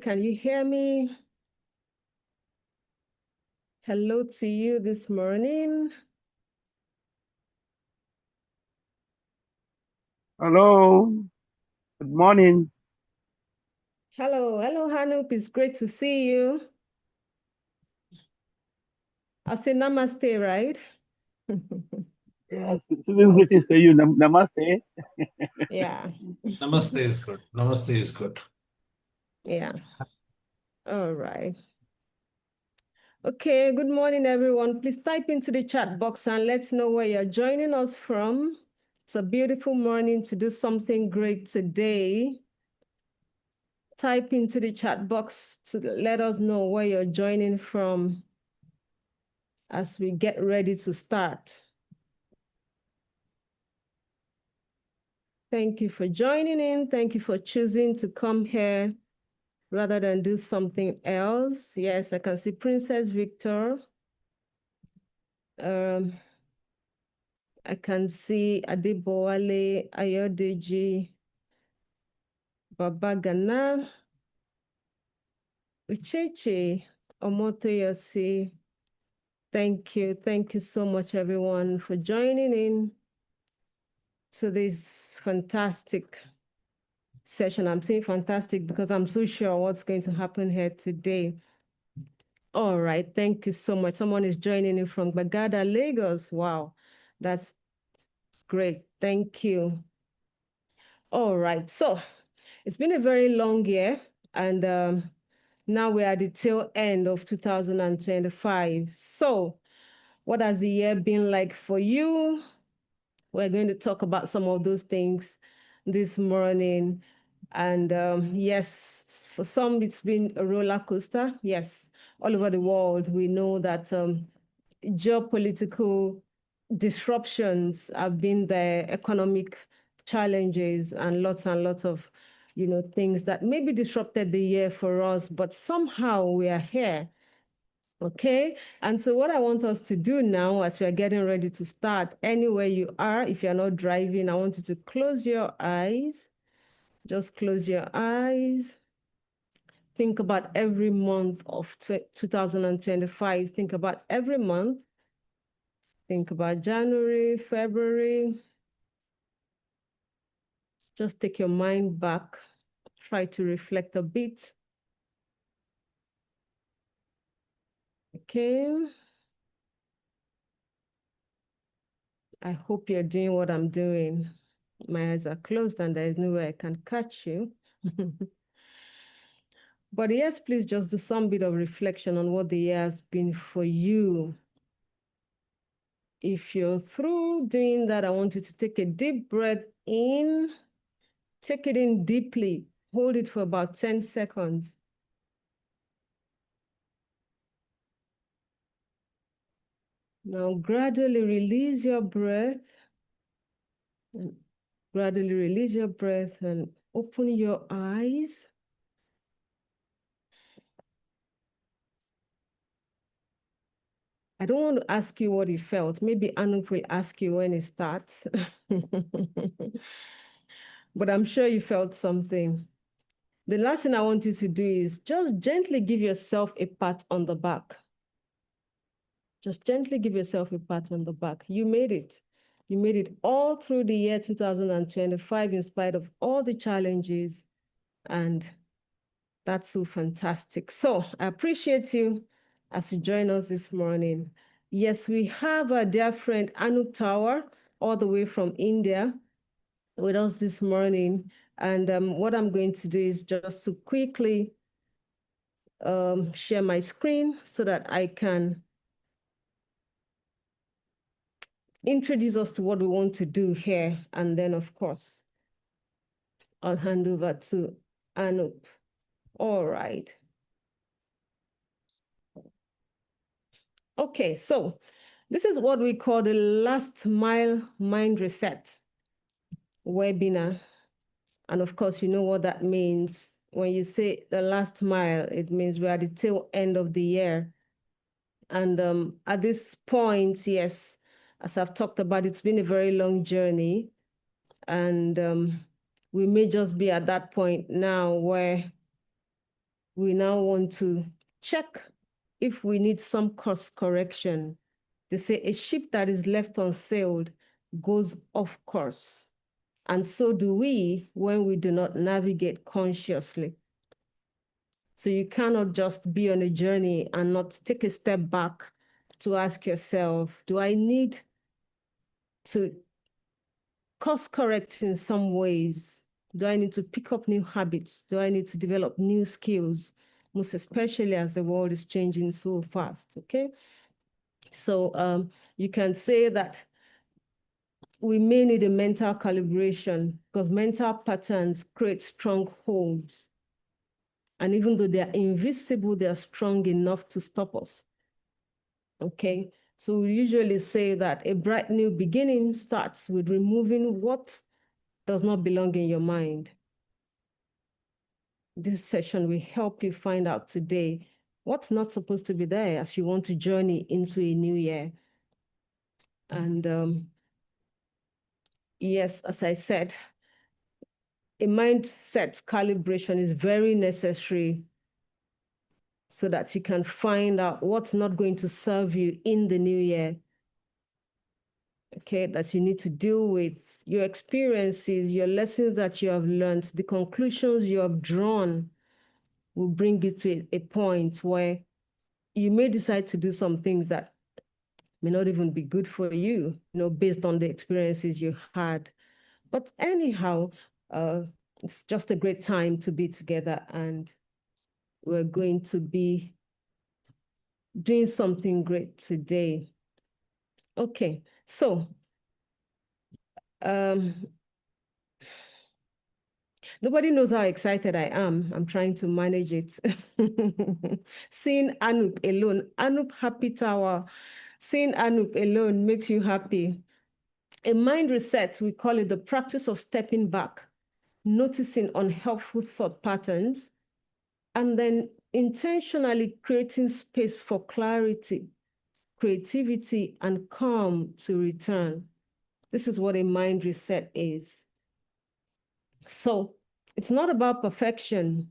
Can you hear me? Hello to you this morning. Hello, good morning. Hello, Anup. It's great to see you. I'll say namaste, right? Yes, citizen greetings to you. Namaste. Yeah, Namaste is good. Namaste is good. yeah. All right. Okay, good morning, everyone. Please type into the chat box and let's know where you're joining us from. It's a beautiful morning to do something great today. Type into the chat box to let us know where you're joining from as we get ready to start. Thank you for joining in. Thank you for choosing to come here rather than do something else. Yes, I can see Princess Victor. I can see Adebowale, Ayodeji, Babagana, Ucheche, Omotoyosi. Thank you. Thank you so much, everyone, for joining in to this fantastic session. I'm saying fantastic because I'm so sure what's going to happen here today. All right, thank you so much. Someone is joining in from Bagada, Lagos. Wow, that's great. Thank you. All right, so it's been a very long year, and now we're at the tail end of 2025. So, what has the year been like for you? We're going to talk about some of those things this morning. And yes, for some, it's been a roller coaster. Yes, all over the world, we know that geopolitical disruptions have been there, economic challenges, and lots of, things that maybe disrupted the year for us, but somehow we are here. Okay, and so what I want us to do now, as we are getting ready to start, anywhere you are, if you're not driving, I want you to close your eyes. Just close your eyes. Think about every month of 2025. Think about every month. Think about January, February. Just take your mind back. Try to reflect a bit. Okay. I hope you're doing what I'm doing. My eyes are closed and there is no way I can catch you. But yes, please just do some bit of reflection on what the year has been for you. If you're through doing that, I want you to take a deep breath in. Take it in deeply. Hold it for about 10 seconds. Now gradually release your breath. And gradually release your breath and open your eyes. I don't want to ask you what you felt. Maybe Anup will ask you when it starts. But I'm sure you felt something. The last thing I want you to do is just gently give yourself a pat on the back. Just gently give yourself a pat on the back. You made it. You made it all through the year 2025 in spite of all the challenges. And that's so fantastic. So I appreciate you as you join us this morning. Yes, we have our dear friend Anup Talwar, all the way from India, with us this morning. And what I'm going to do is just to quickly share my screen so that I can introduce us to what we want to do here. And then, of course, I'll hand over to Anup. All right. Okay, so this is what we call the last mile mind reset webinar. And of course, you know what that means. When you say the last mile, it means we're at the tail end of the year. And at this point, yes, as I've talked about, it's been a very long journey. And we may just be at that point now where we now want to check if we need some course correction. They say a ship that is left unsailed goes off course. And so do we when we do not navigate consciously. So you cannot just be on a journey and not take a step back to ask yourself, do I need to course correct in some ways? Do I need to pick up new habits? Do I need to develop new skills? Most especially as the world is changing so fast, okay? So you can say that we may need a mental calibration because mental patterns create strongholds. And even though they are invisible, they are strong enough to stop us. Okay, so we usually say that a bright new beginning starts with removing what does not belong in your mind. This session will help you find out today what's not supposed to be there as you want to journey into a new year. And yes, as I said, a mindset calibration is very necessary so that you can find out what's not going to serve you in the new year. Okay, that you need to deal with your experiences, your lessons that you have learned, the conclusions you have drawn will bring you to a point where you may decide to do some things that may not even be good for you, based on the experiences you had. But anyhow, it's just a great time to be together, and we're going to be doing something great today. Okay, so nobody knows how excited I am. I'm trying to manage it. Seeing Anup alone, Anup happy tower. Seeing Anup alone makes you happy. A mind reset, we call it the practice of stepping back, noticing unhelpful thought patterns, and then intentionally creating space for clarity, creativity, and calm to return. This is what a mind reset is. So it's not about perfection.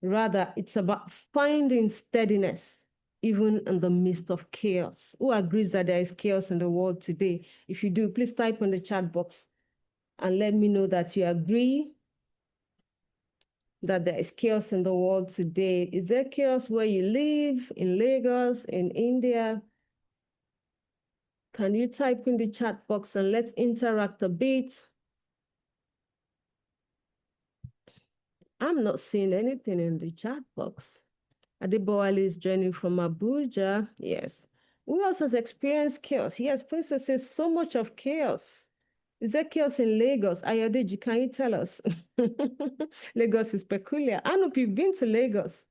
Rather, it's about finding steadiness, even in the midst of chaos. Who agrees that there is chaos in the world today? If you do, please type in the chat box and let me know that you agree that there is chaos in the world today. Is there chaos where you live, in Lagos, in India? Can you type in the chat box and let's interact a bit? I'm not seeing anything in the chat box. Adebowale is joining from Abuja. Yes. Who else has experienced chaos? Yes, Princess says so much of chaos. Is there chaos in Lagos? Ayodeji, can you tell us? Lagos is peculiar. Anup, you've been to Lagos.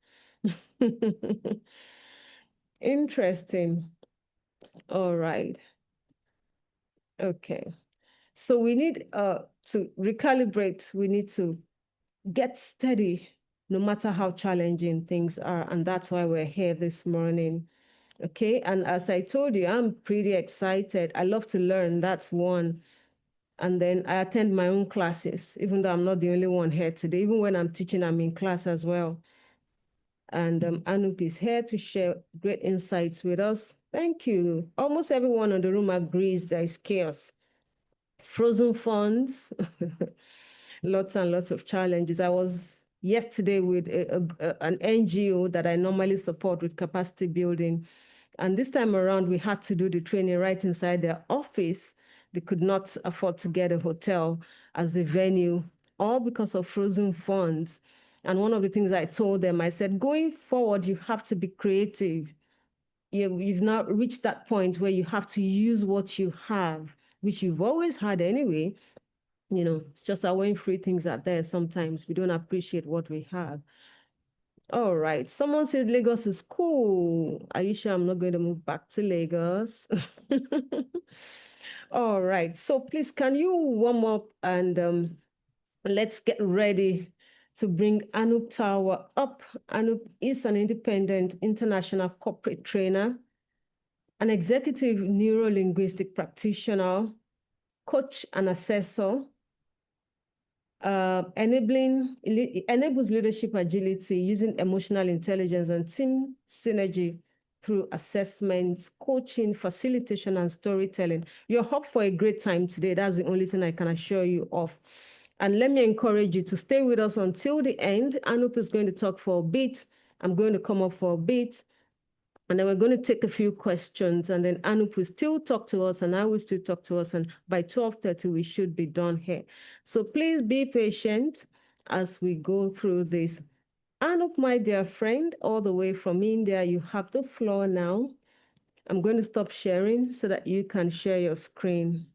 Interesting. All right. Okay. So we need to recalibrate. We need to get steady no matter how challenging things are. And that's why we're here this morning. Okay. And as I told you, I'm pretty excited. I love to learn. That's one. And then I attend my own classes, even though I'm not the only one here today. Even when I'm teaching, I'm in class as well. And Anup is here to share great insights with us. Thank you. Almost everyone in the room agrees there is chaos. Frozen funds, lots and lots of challenges. I was yesterday with an NGO that I normally support with capacity building. And this time around, we had to do the training right inside their office. They could not afford to get a hotel as the venue, all because of frozen funds. And one of the things I told them, I said, going forward, you have to be creative. You've now reached that point where you have to use what you have, which you've always had anyway. It's just that when free things are there, sometimes we don't appreciate what we have. All right. Someone said Lagos is cool. Are you sure I'm not going to move back to Lagos? All right. So please, can you warm up and let's get ready to bring Anup Talwar up. Anup is an independent international corporate trainer, an executive neuro-linguistic practitioner, coach and assessor, enables leadership agility using emotional intelligence and team synergy through assessments, coaching, facilitation, and storytelling. You're up for a great time today. That's the only thing I can assure you of. And let me encourage you to stay with us until the end. Anup is going to talk for a bit. I'm going to come up for a bit. And then we're going to take a few questions, and then Anup will still talk to us, and I will still talk to us. And by 12:30, we should be done here. So please be patient as we go through this. Anup, my dear friend, all the way from India, you have the floor now. I'm going to stop sharing so that you can share your screen.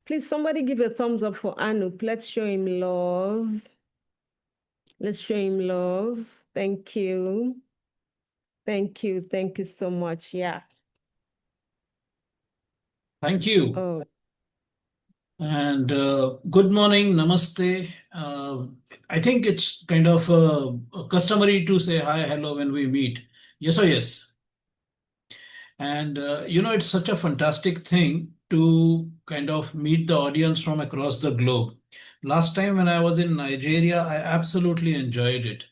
Please, somebody give a thumbs up for Anup. Let's show him love. Let's show him love. Thank you. Thank you. Thank you so much. Yeah. Thank you. Oh. And good morning, namaste. I think it's kind of customary to say hi, hello when we meet. Yes or yes? And it's such a fantastic thing to kind of meet the audience from across the globe. Last time when I was in Nigeria, I absolutely enjoyed it.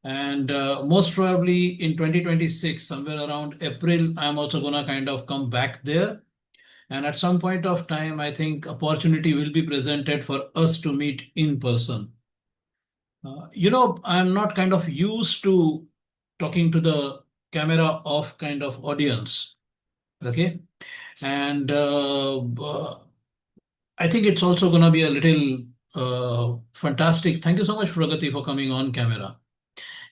And most probably in 2026, somewhere around April, I'm also going to kind of come back there. And at some point of time, I think opportunity will be presented for us to meet in person. I'm not kind of used to talking to the camera off kind of audience. Okay. And I think it's also going to be a little fantastic. Thank you so much, Pragati, for coming on camera.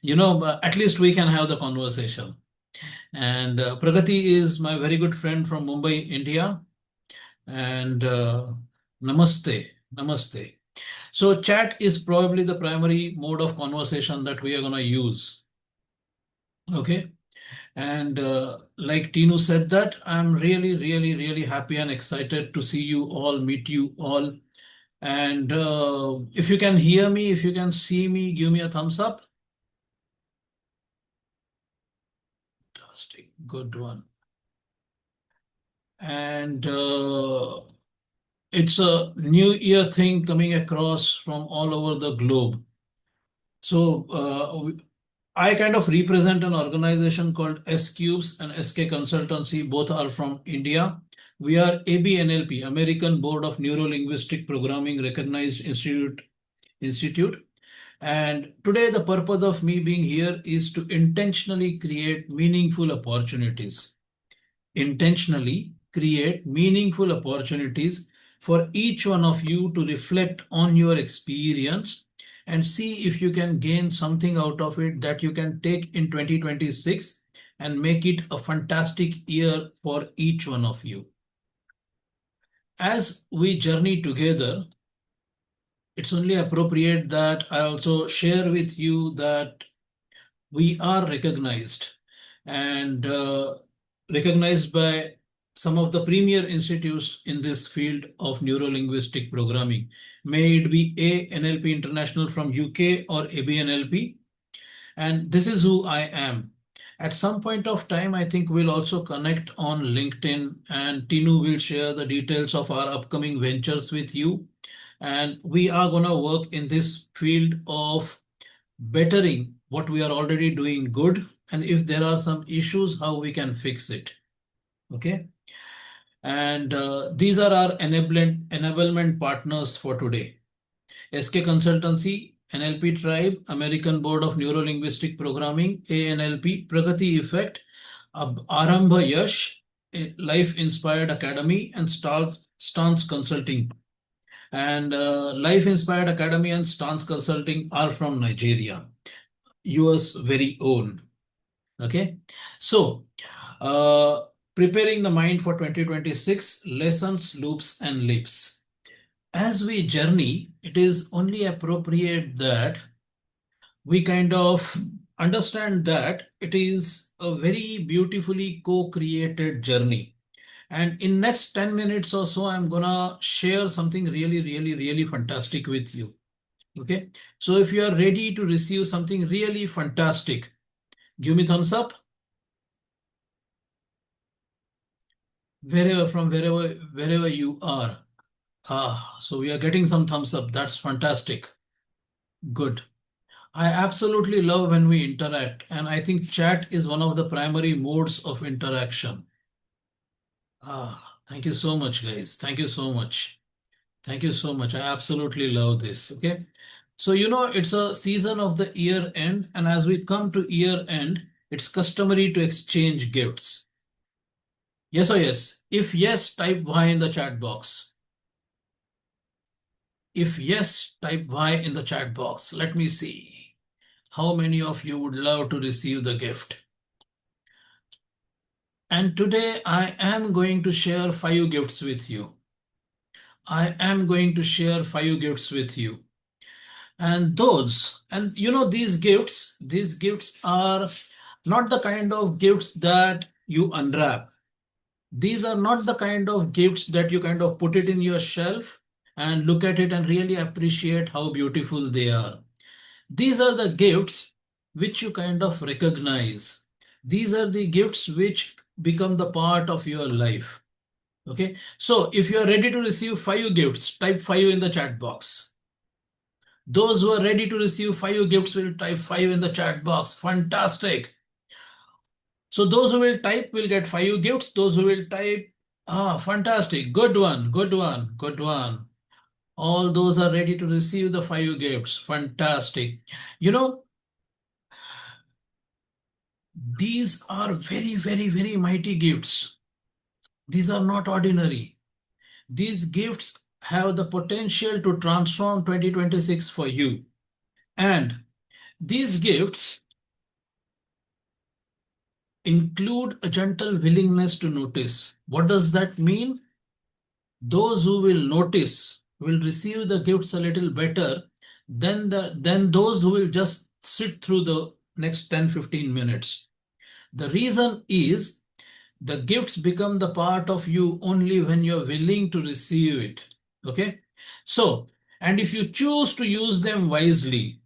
At least we can have the conversation. And Pragati is my very good friend from Mumbai, India. And namaste, namaste. So chat is probably the primary mode of conversation that we are going to use. Okay. And like Tinu said that, I'm really, really, really happy and excited to see you all, meet you all. And if you can hear me, if you can see me, give me a thumbs up. Fantastic. Good one. And it's a new year thing coming across from all over the globe. So I kind of represent an organization called S Cubes and SK Consultancy. Both are from India. We are ABNLP, American Board of Neuro Linguistic Programming Recognized Institute. And today the purpose of me being here is to intentionally create meaningful opportunities. Intentionally create meaningful opportunities for each one of you to reflect on your experience and see if you can gain something out of it that you can take in 2026 and make it a fantastic year for each one of you. As we journey together, it's only appropriate that I also share with you that we are recognized and recognized by some of the premier institutes in this field of neuro-linguistic programming. May it be ANLP International from UK or ABNLP. And this is who I am. At some point of time, I think we'll also connect on LinkedIn, and Tinu will share the details of our upcoming ventures with you. And we are going to work in this field of bettering what we are already doing good, and if there are some issues, how we can fix it. Okay. And these are our enablement partners for today. SK Consultancy, NLP Tribe, American Board of Neuro-Linguistic Programming, ANLP, Pragati Effect, Arambha Yash, Life Inspired Academy, and Stance Consulting. And Life Inspired Academy and Stance Consulting are from Nigeria, yours very own. Okay. So, preparing the mind for 2026, lessons, loops, and leaps. As we journey, it is only appropriate that we kind of understand that it is a very beautifully co-created journey. And in next 10 minutes or so, I'm gonna share something really, really, really fantastic with you. Okay. So if you are ready to receive something really fantastic, give me thumbs up. Wherever you are. So we are getting some thumbs up. That's fantastic. Good. I absolutely love when we interact, and I think chat is one of the primary modes of interaction. Thank you so much, guys. Thank you so much. Thank you so much. I absolutely love this. Okay. So, it's a season of the year end, and as we come to year end, it's customary to exchange gifts. Yes or yes? If yes, type Y in the chat box. If yes, type Y in the chat box. Let me see. How many of you would love to receive the gift? And today I am going to share 5 gifts with you. I am going to share 5 gifts with you. And these gifts are not the kind of gifts that you unwrap. These are not the kind of gifts that you kind of put it in your shelf and look at it and really appreciate how beautiful they are. These are the gifts which you kind of recognize. These are the gifts which become the part of your life. Okay. So if you are ready to receive 5 gifts, type 5 in the chat box. Those who are ready to receive 5 gifts will type 5 in the chat box. Fantastic. So those who will type will get 5 gifts. Those who will type, fantastic. Good one, good one, good one. All those are ready to receive the 5 gifts. Fantastic. You know, these are very, very, very mighty gifts. These are not ordinary. These gifts have the potential to transform 2026 for you. And these gifts include a gentle willingness to notice. What does that mean? Those who will notice will receive the gifts a little better than those who will just sit through the next 10-15 minutes. The reason is the gifts become the part of you only when you're willing to receive it. Okay? So, and if you choose to use them wisely,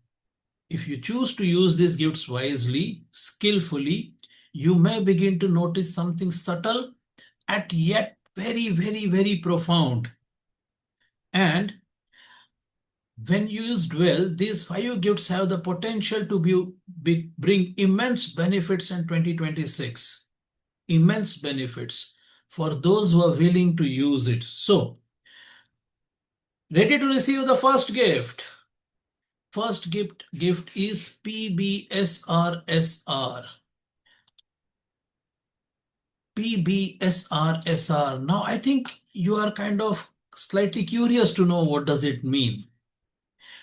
if you choose to use these gifts wisely, skillfully, you may begin to notice something subtle at yet very, very, very profound. And when used well, these 5 gifts have the potential to bring immense benefits in 2026. Immense benefits for those who are willing to use it. So, ready to receive the first gift. First gift is PBSRSR. PBSRSR. Now, I think you are kind of slightly curious to know what does it mean.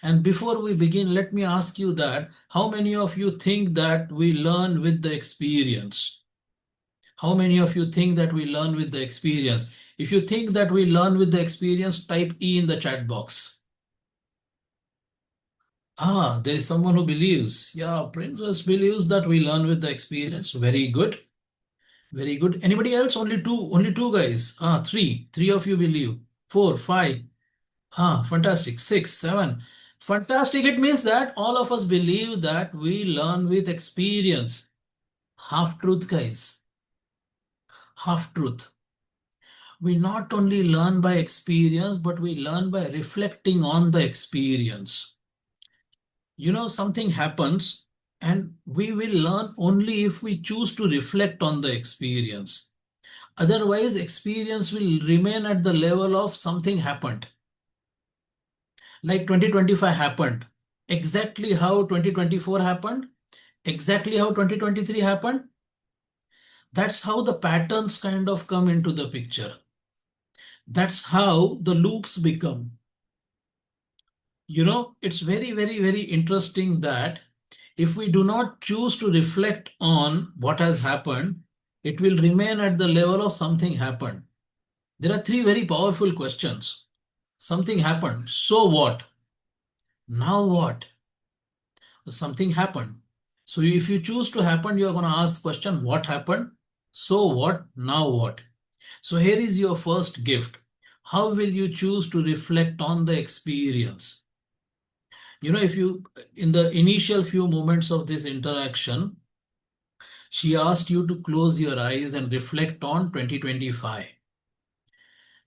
And before we begin, let me ask you that how many of you think that we learn with the experience? How many of you think that we learn with the experience? If you think that we learn with the experience, type E in the chat box. There is someone who believes. Yeah, Princess believes that we learn with the experience. Very good. Very good. Anybody else? Only two guys. Three. Three of you believe. Four, five. Fantastic. 6, 7. Fantastic. It means that all of us believe that we learn with experience. Half truth, guys. Half truth. We not only learn by experience, but we learn by reflecting on the experience. Something happens and we will learn only if we choose to reflect on the experience. Otherwise, experience will remain at the level of something happened. Like 2025 happened. Exactly how 2024 happened, exactly how 2023 happened. That's how the patterns kind of come into the picture. That's how the loops become. It's very, very, very interesting that if we do not choose to reflect on what has happened, it will remain at the level of something happened. There are 3 very powerful questions. Something happened. So what? Now what? Something happened. So if you choose to happen, you're going to ask the question, what happened? So what? Now what? So here is your first gift. How will you choose to reflect on the experience? If you, in the initial few moments of this interaction, she asked you to close your eyes and reflect on 2025.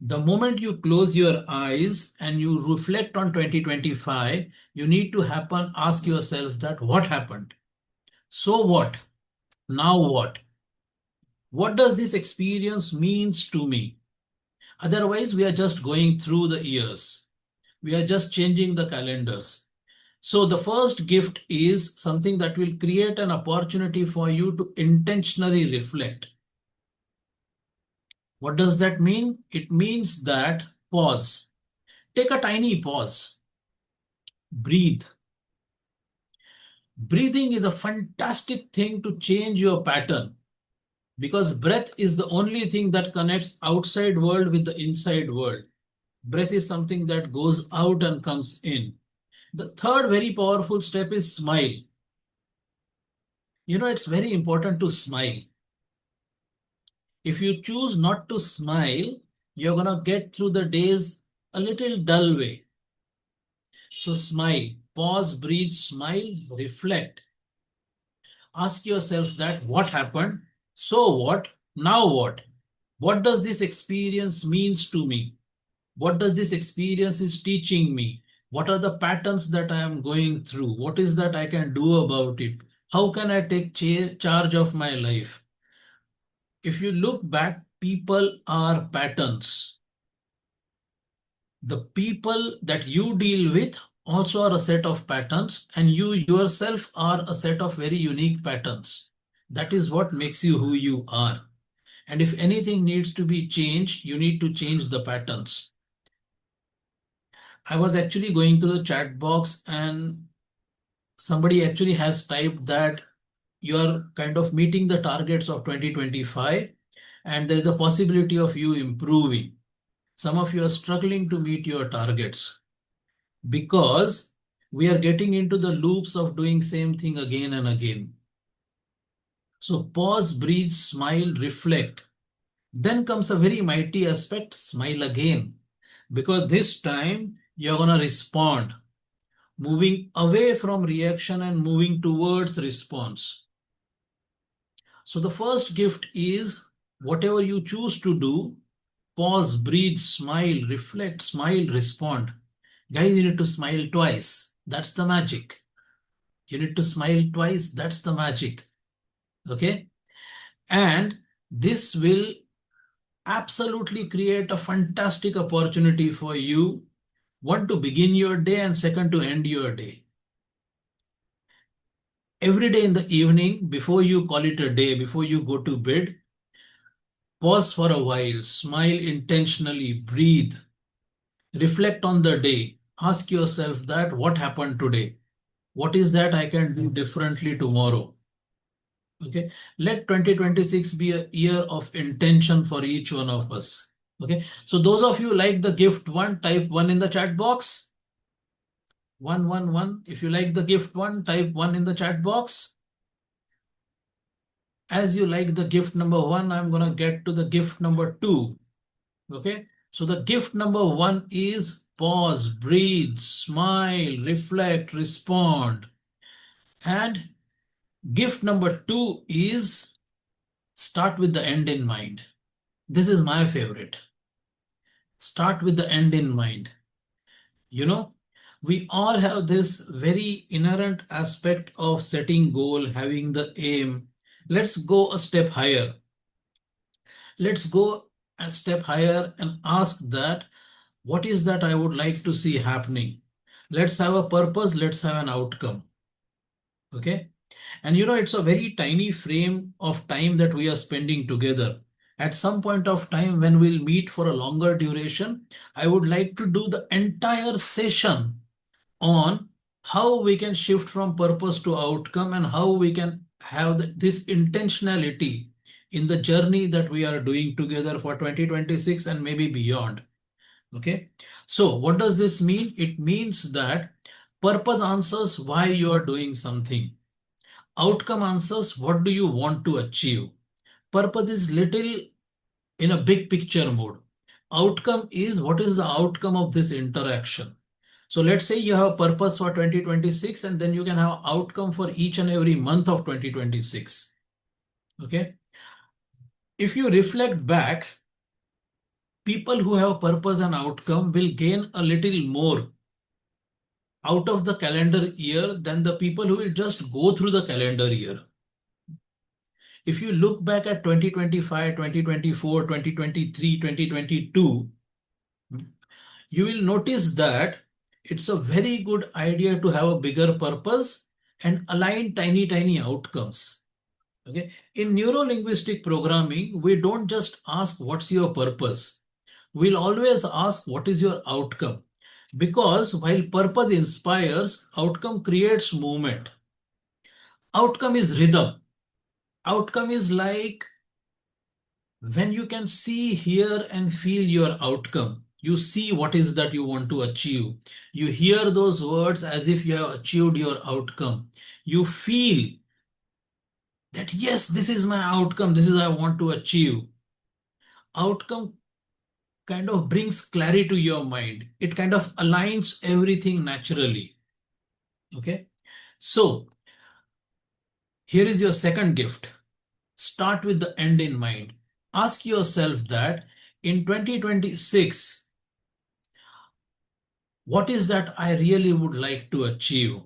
The moment you close your eyes and you reflect on 2025, you need to ask yourself that what happened? So what? Now what? What does this experience means to me? Otherwise, we are just going through the years. We are just changing the calendars. So the first gift is something that will create an opportunity for you to intentionally reflect. What does that mean? It means that pause. Take a tiny pause. Breathe. Breathing is a fantastic thing to change your pattern because breath is the only thing that connects outside world with the inside world. Breath is something that goes out and comes in. The third very powerful step is smile. It's very important to smile. If you choose not to smile, you're going to get through the days a little dull way. So smile, pause, breathe, smile, reflect. Ask yourself that what happened? So what? Now what? What does this experience means to me? What does this experience is teaching me? What are the patterns that I am going through? What is that I can do about it? How can I take charge of my life? If you look back, people are patterns. The people that you deal with also are a set of patterns, and you yourself are a set of very unique patterns. That is what makes you who you are. And if anything needs to be changed, you need to change the patterns. I was actually going through the chat box and somebody actually has typed that you are kind of meeting the targets of 2025 and there is a possibility of you improving. Some of you are struggling to meet your targets because we are getting into the loops of doing same thing again and again. So pause, breathe, smile, reflect. Then comes a very mighty aspect, smile again, because this time you're going to respond, moving away from reaction and moving towards response. So the first gift is whatever you choose to do, pause, breathe, smile, reflect, smile, respond. Guys, you need to smile twice. That's the magic. You need to smile twice. That's the magic. Okay. And this will absolutely create a fantastic opportunity for you. One, to begin your day, and second, to end your day. Every day in the evening, before you call it a day, before you go to bed, pause for a while, smile intentionally, breathe, reflect on the day. Ask yourself that what happened today? What is that I can do differently tomorrow? Okay. Let 2026 be a year of intention for each one of us. Okay. So those of you like the gift one, type one in the chat box. 111. If you like the gift one, type one in the chat box. As you like the gift number one, I'm going to get to the gift number two. Okay. So the gift number one is pause, breathe, smile, reflect, respond. And gift number two is start with the end in mind. This is my favorite. Start with the end in mind. We all have this very inherent aspect of setting goal, having the aim. Let's go a step higher. Let's go a step higher and ask that, what is that I would like to see happening? Let's have a purpose. Let's have an outcome. Okay. And it's a very tiny frame of time that we are spending together. At some point of time when we'll meet for a longer duration, I would like to do the entire session on how we can shift from purpose to outcome and how we can have this intentionality in the journey that we are doing together for 2026 and maybe beyond. Okay. So what does this mean? It means that purpose answers why you are doing something. Outcome answers what do you want to achieve. Purpose is little in a big picture mode. Outcome is what is the outcome of this interaction. So let's say you have a purpose for 2026 and then you can have outcome for each and every month of 2026. Okay. If you reflect back, People who have purpose and outcome will gain a little more out of the calendar year than the people who will just go through the calendar year. If you look back at 2025, 2024, 2023, 2022, you will notice that it's a very good idea to have a bigger purpose and align tiny, tiny outcomes. Okay. In neuro-linguistic programming, we don't just ask what's your purpose. We'll always ask what is your outcome. Because while purpose inspires, outcome creates movement. Outcome is rhythm. Outcome is like when you can see, hear, and feel your outcome. You see what is that you want to achieve. You hear those words as if you have achieved your outcome. You feel that, yes, this is my outcome. This is what I want to achieve. Outcome kind of brings clarity to your mind. It kind of aligns everything naturally. Okay. So here is your second gift. Start with the end in mind. Ask yourself that in 2026, what is that I really would like to achieve?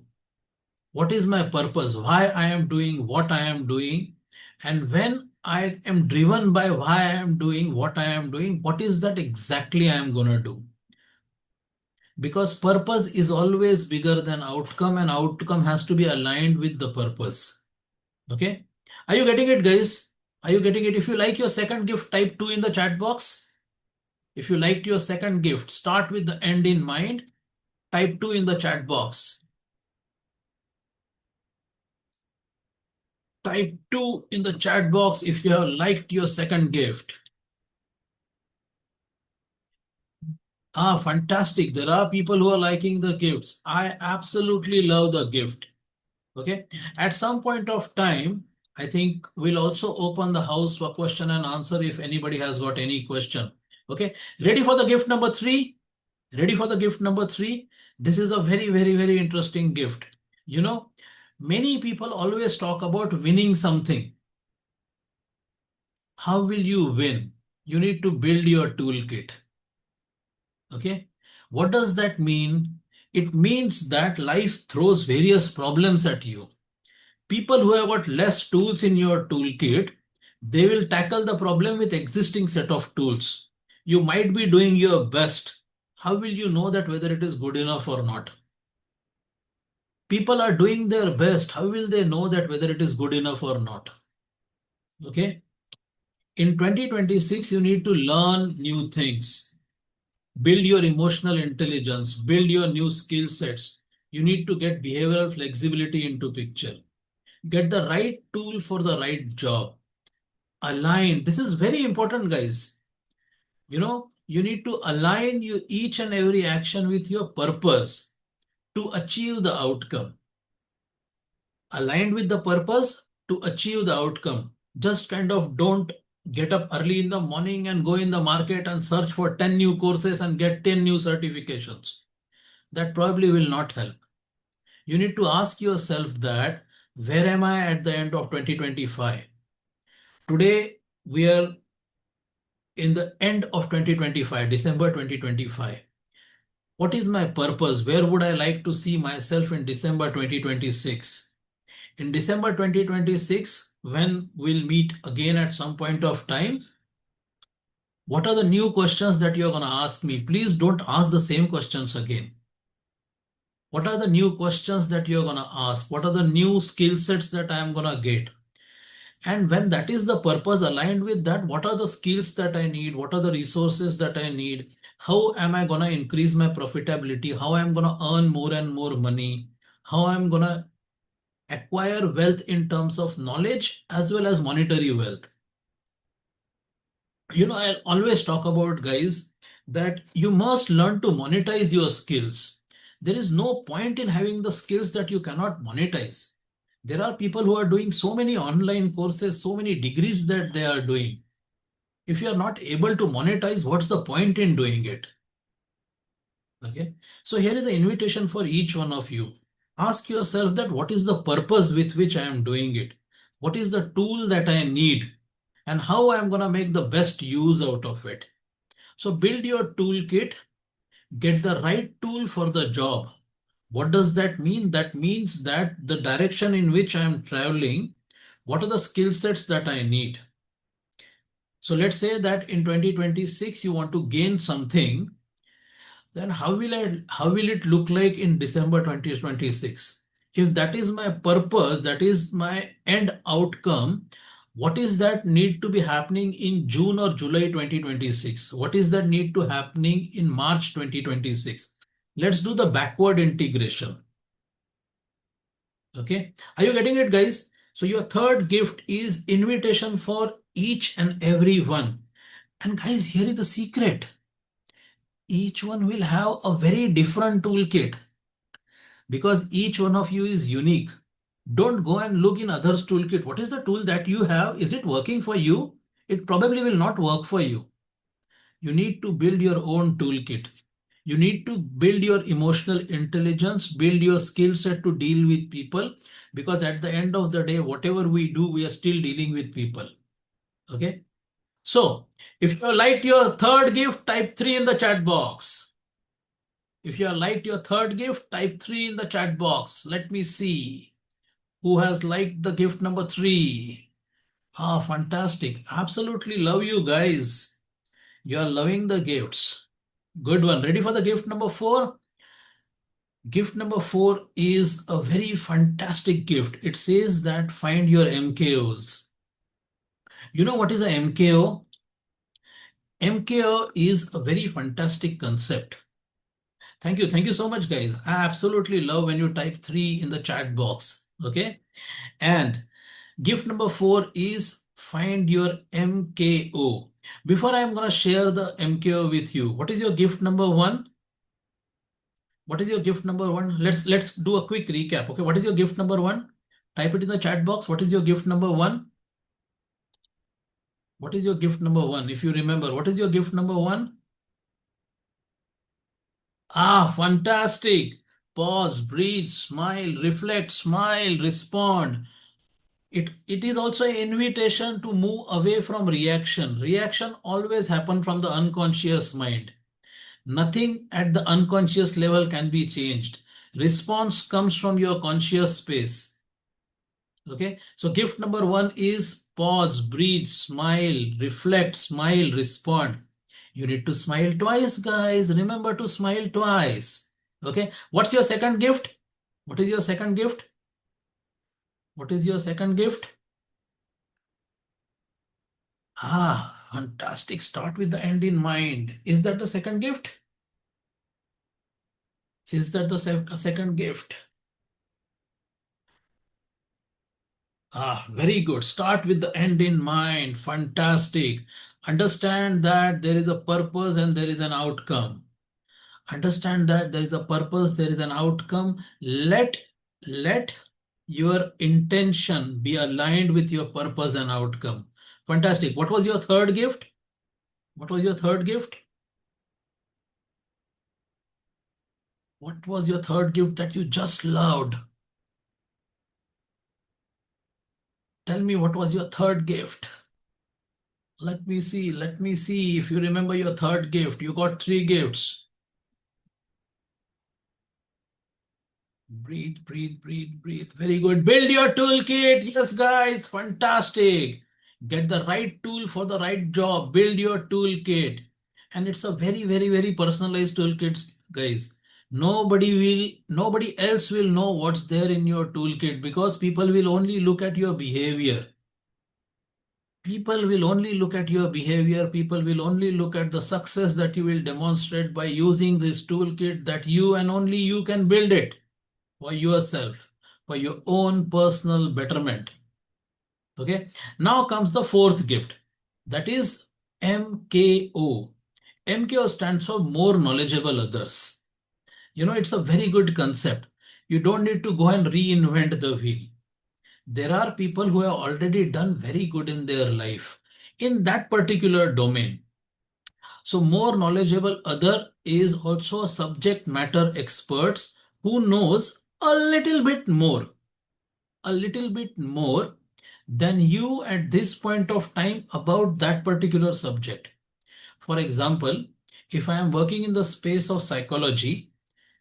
What is my purpose? Why I am doing what I am doing? And when I am driven by why I am doing what I am doing, what is that exactly I am going to do? Because purpose is always bigger than outcome, and outcome has to be aligned with the purpose. Okay. Are you getting it, guys? Are you getting it? If you like your second gift, type 2 in the chat box. If you liked your second gift, start with the end in mind. Type 2 in the chat box. Type 2 in the chat box if you have liked your second gift. Ah, fantastic. There are people who are liking the gifts. I absolutely love the gift. Okay. At some point of time, I think we'll also open the house for question and answer if anybody has got any question. Okay. Ready for the gift number 3? Ready for the gift number 3? This is a very, very, very interesting gift. You know, many people always talk about winning something. How will you win? You need to build your toolkit. Okay. What does that mean? It means that life throws various problems at you. People who have got less tools in your toolkit, they will tackle the problem with existing set of tools. You might be doing your best. How will you know that whether it is good enough or not? People are doing their best. How will they know that whether it is good enough or not? Okay. In 2026, you need to learn new things, build your emotional intelligence, build your new skill sets. You need to get behavioral flexibility into picture. Get the right tool for the right job. Align. This is very important, guys. You know, you need to align you each and every action with your purpose to achieve the outcome. Aligned with the purpose to achieve the outcome. Just kind of don't get up early in the morning and go in the market and search for 10 new courses and get 10 new certifications. That probably will not help. You need to ask yourself that where am I at the end of 2025? Today, we are in the end of 2025, December 2025. What is my purpose? Where would I like to see myself in December 2026? In December 2026, when we'll meet again at some point of time, what are the new questions that you're going to ask me? Please don't ask the same questions again. What are the new questions that you're going to ask? What are the new skill sets that I'm going to get? And when that is the purpose aligned with that, what are the skills that I need? What are the resources that I need? How am I going to increase my profitability? How I'm going to earn more and more money? How I'm going to acquire wealth in terms of knowledge as well as monetary wealth? You know, I always talk about, guys, that you must learn to monetize your skills. There is no point in having the skills that you cannot monetize. There are people who are doing so many online courses, so many degrees that they are doing. If you are not able to monetize, what's the point in doing it? Okay. So here is an invitation for each one of you. Ask yourself that what is the purpose with which I am doing it? What is the tool that I need? And how I'm going to make the best use out of it? So build your toolkit, get the right tool for the job. What does that mean? That means that the direction in which I am traveling, what are the skill sets that I need? So let's say that in 2026 you want to gain something, then how will it look like in December 2026? If that is my purpose, that is my end outcome, what is that need to be happening in June or July 2026? What is that need to happening in March 2026? Let's do the backward integration. Okay, are you getting it, guys? So your third gift is invitation for each and every one. And guys, here is the secret. Each one will have a very different toolkit because each one of you is unique. Don't go and look in others' toolkit. What is the tool that you have? Is it working for you? It probably will not work for you. You need to build your own toolkit. You need to build your emotional intelligence, build your skill set to deal with people, because at the end of the day, whatever we do, we are still dealing with people. Okay. So if you liked your third gift, type 3 in the chat box. If you have liked your third gift, type 3 in the chat box. Let me see who has liked the gift number 3. Ah, fantastic. Absolutely love you guys. You are loving the gifts. Good one. Ready for the gift number 4? Gift number 4 is a very fantastic gift. It says that find your MKOs. You know what is a MKO? MKO is a very fantastic concept. Thank you. Thank you so much, guys. I absolutely love when you type 3 in the chat box. Okay. And gift number 4 is find your MKO. Before I'm going to share the MKO with you, what is your gift number 1? What is your gift number 1? Let's do a quick recap. Okay. What is your gift number 1? Type it in the chat box. What is your gift number 1? What is your gift number 1? If you remember, what is your gift number 1? Ah, fantastic. Pause, breathe, smile, reflect, smile, respond. It is also an invitation to move away from reaction. Reaction always happens from the unconscious mind. Nothing at the unconscious level can be changed. Response comes from your conscious space. Okay, so gift number 1 is pause, breathe, smile, reflect, smile, respond. You need to smile twice, guys. Remember to smile twice. Okay, what's your second gift? What is your second gift? What is your second gift? Ah, fantastic. Start with the end in mind. Is that the second gift? Is that the second gift? Ah, very good. Start with the end in mind. Fantastic. Understand that there is a purpose and there is an outcome. Understand that there is a purpose, there is an outcome. Let your intention be aligned with your purpose and outcome. Fantastic. What was your third gift? What was your third gift? What was your third gift that you just loved? Tell me, what was your third gift? Let me see. Let me see if you remember your third gift. You got 3 gifts. Breathe, breathe, breathe, breathe. Very good. Build your toolkit. Yes, guys. Fantastic. Get the right tool for the right job. Build your toolkit. And it's a very, very, very personalized toolkit, guys. Nobody else will know what's there in your toolkit because people will only look at your behavior. People will only look at your behavior. People will only look at the success that you will demonstrate by using this toolkit that you and only you can build it for yourself, for your own personal betterment. Okay. Now comes the fourth gift. That is MKO. MKO stands for more knowledgeable others. You know, it's a very good concept. You don't need to go and reinvent the wheel. There are people who have already done very good in their life in that particular domain. So more knowledgeable other is also a subject matter experts who knows a little bit more than you at this point of time about that particular subject. For example, if I am working in the space of psychology,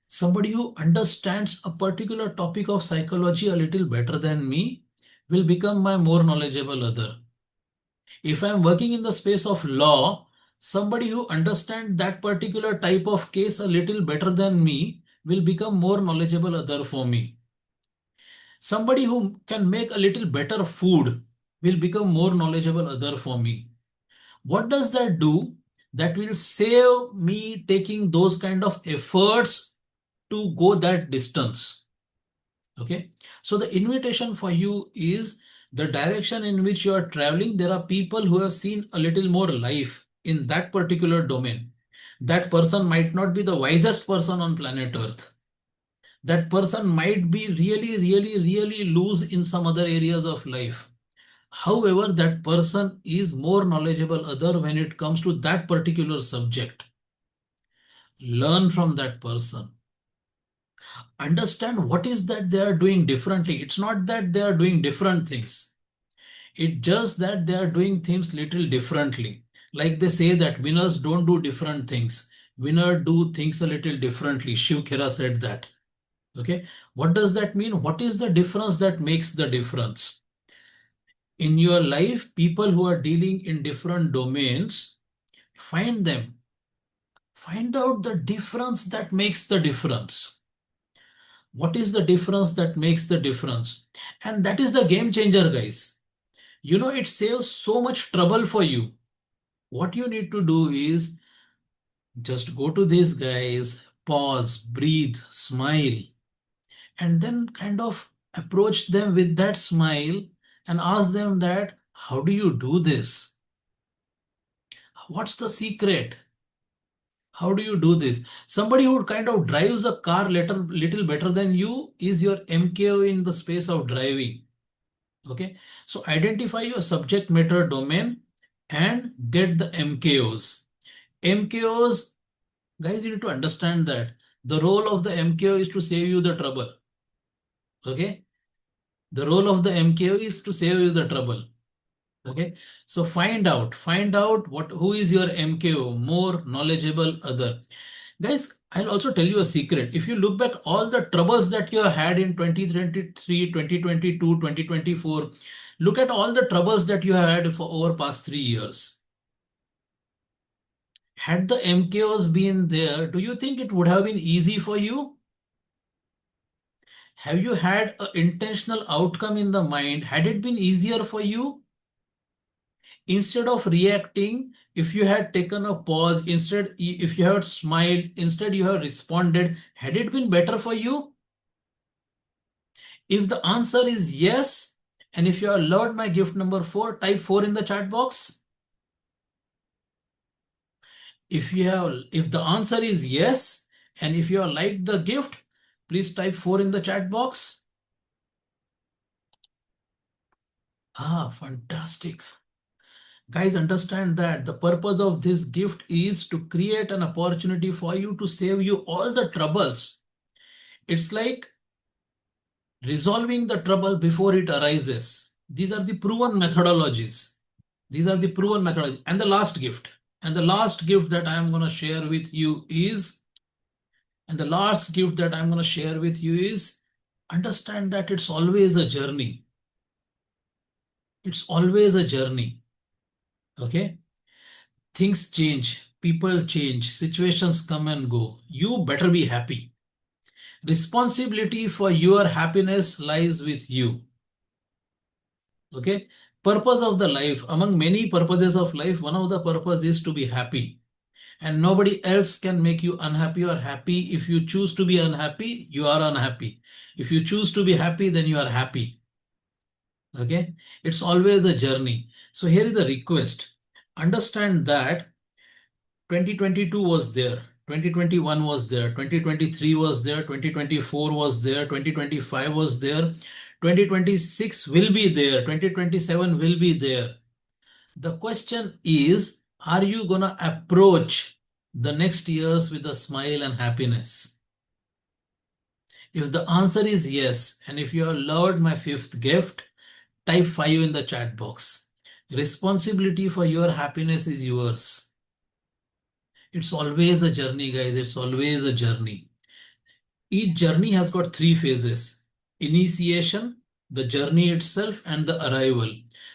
somebody who understands a particular topic of psychology a little better than me will become my more knowledgeable other. If I'm working in the space of law, somebody who understands that particular type of case a little better than me will become more knowledgeable other for me. Somebody who can make a little better food will become more knowledgeable other for me. What does that do? That will save me taking those kind of efforts to go that distance. Okay. So the invitation for you is the direction in which you are traveling. There are people who have seen a little more life in that particular domain. That person might not be the wisest person on planet Earth. That person might be really, really, really loose in some other areas of life. However, that person is more knowledgeable other when it comes to that particular subject. Learn from that person. Understand what is that they are doing differently. It's not that they are doing different things. It's just that they are doing things little differently. Like they say that winners don't do different things. Winners do things a little differently. Shiv Khera said that. Okay. What does that mean? What is the difference that makes the difference? In your life, people who are dealing in different domains, find them. Find out the difference that makes the difference. What is the difference that makes the difference? And that is the game changer, guys. You know, it saves so much trouble for you. What you need to do is just go to these guys, pause, breathe, smile, and then kind of approach them with that smile and ask them that, how do you do this? What's the secret? How do you do this? Somebody who kind of drives a car little better than you is your MKO in the space of driving. Okay. So identify your subject matter domain and get the MKOs. MKOs, guys, you need to understand that the role of the MKO is to save you the trouble. Okay. The role of the MKO is to save you the trouble. Okay. So find out who is your MKO, more knowledgeable other. Guys, I'll also tell you a secret. If you look back all the troubles that you have had in 2023, 2022, 2024, look at all the troubles that you have had for over past 3 years. Had the MKOs been there, do you think it would have been easy for you? Have you had an intentional outcome in the mind? Had it been easier for you? Instead of reacting, if you had taken a pause, instead, if you had smiled, instead you have responded, had it been better for you? If the answer is yes, and if you have loved my gift number 4, type 4 in the chat box. If the answer is yes, and if you have liked the gift, please type 4 in the chat box. Ah, fantastic. Guys, understand that the purpose of this gift is to create an opportunity for you to save you all the troubles. It's like resolving the trouble before it arises. These are the proven methodologies. These are the proven methodologies. And the last gift. And the last gift that I am going to share with you is, understand that it's always a journey. It's always a journey. Okay. Things change, people change, situations come and go. You better be happy. Responsibility for your happiness lies with you. Okay. Purpose of the life, among many purposes of life, one of the purpose is to be happy. And nobody else can make you unhappy or happy. If you choose to be unhappy, you are unhappy. If you choose to be happy, then you are happy. Okay. It's always a journey. So here is the request. Understand that 2022 was there, 2021 was there, 2023 was there, 2024 was there, 2025 was there, 2026 will be there, 2027 will be there. The question is, are you going to approach the next years with a smile and happiness? If the answer is yes, and if you have loved my 5th gift, type 5 in the chat box. Responsibility for your happiness is yours. It's always a journey, guys. It's always a journey. Each journey has got three phases: initiation, the journey itself, and the arrival.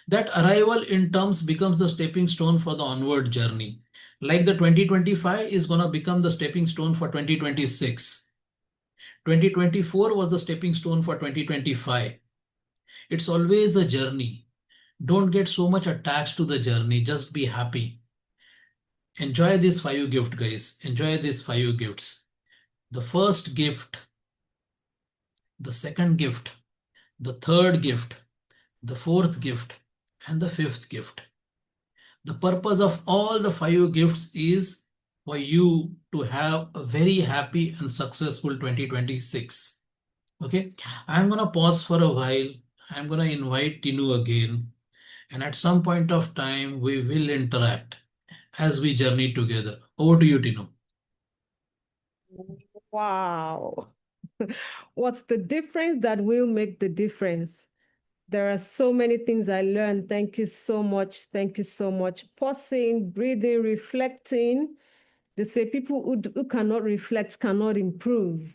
That arrival in terms becomes the stepping stone for the onward journey. Like the 2025 is going to become the stepping stone for 2026. 2024 was the stepping stone for 2025. It's always a journey. Don't get so much attached to the journey. Just be happy. Enjoy these five gifts, guys. Enjoy these five gifts. The first gift, the second gift, the third gift, the fourth gift, and the fifth gift. The purpose of all the five gifts is for you to have a very happy and successful 2026. Okay, I'm going to pause for a while. I'm going to invite Tinu again. And at some point of time, we will interact as we journey together. Over to you, Tinu. Wow. What's the difference that will make the difference? There are so many things I learned. Thank you so much. Thank you so much. Pausing, breathing, reflecting. They say people who cannot reflect cannot improve,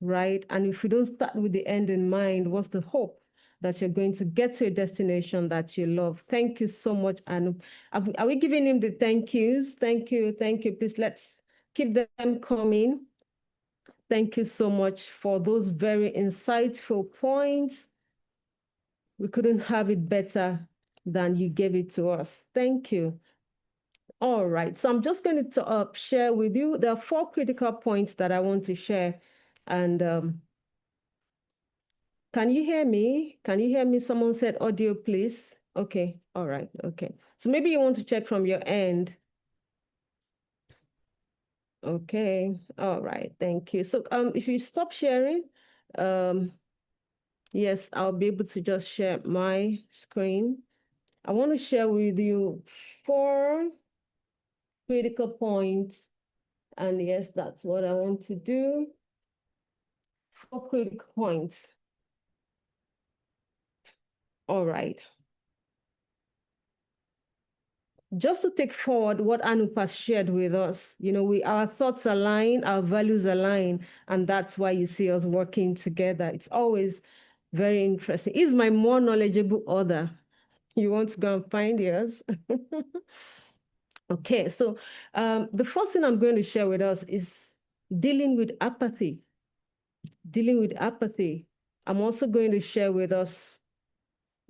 right? And if you don't start with the end in mind, what's the hope that you're going to get to a destination that you love? Thank you so much, Anup. Are we giving him the thank yous? Thank you. Thank you. Please let's keep them coming. Thank you so much for those very insightful points. We couldn't have it better than you gave it to us. Thank you. All right. So I'm just going to share with you. There are 4 critical points that I want to share. And can you hear me? Can you hear me? Someone said audio, please. Okay. All right. Okay. So maybe you want to check from your end. Okay. All right. Thank you. So if you stop sharing, yes, I'll be able to just share my screen. I want to share with you 4 critical points. And yes, that's what I want to do. 4 critical points. All right. Just to take forward what Anup has shared with us, our thoughts align, our values align, and that's why you see us working together. It's always very interesting. He's my more knowledgeable author. You want to go and find yours? Okay, so the first thing I'm going to share with us is dealing with apathy. Dealing with apathy. I'm also going to share with us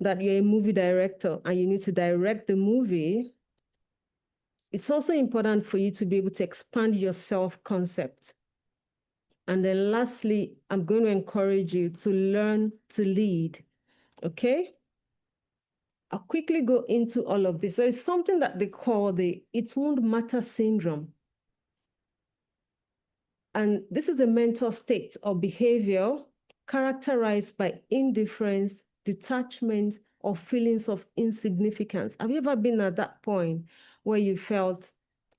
that you're a movie director and you need to direct the movie. It's also important for you to be able to expand your self-concept. And then lastly, I'm going to encourage you to learn to lead, okay? I'll quickly go into all of this. There is something that they call the "it won't matter" syndrome. And this is a mental state or behavior characterized by indifference, detachment, or feelings of insignificance. Have you ever been at that point where you felt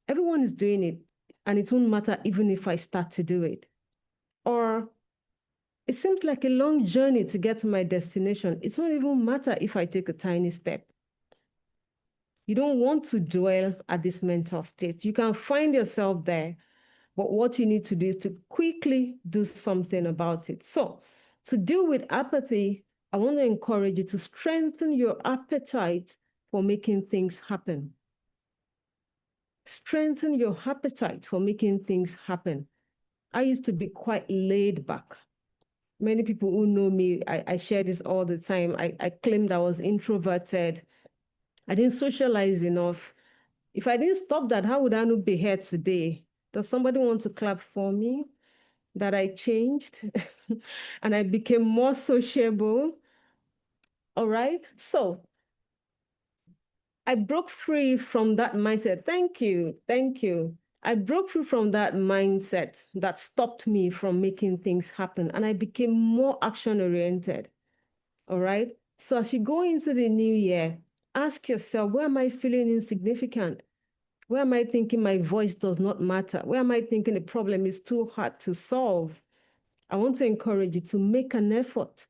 everyone is doing it and it won't matter even if I start to do it? Or it seems like a long journey to get to my destination. It won't even matter if I take a tiny step. You don't want to dwell at this mental state. You can find yourself there, but what you need to do is to quickly do something about it. So to deal with apathy, I want to encourage you to strengthen your appetite for making things happen. Strengthen your appetite for making things happen. I used to be quite laid back. Many people who know me, I share this all the time. I claimed I was introverted. I didn't socialize enough. If I didn't stop that, how would I not be here today? Does somebody want to clap for me that I changed and I became more sociable? All right. So I broke free from that mindset. Thank you. Thank you. I broke free from that mindset that stopped me from making things happen, and I became more action oriented. All right. So as you go into the new year, ask yourself, where am I feeling insignificant? Where am I thinking my voice does not matter? Where am I thinking the problem is too hard to solve? I want to encourage you to make an effort.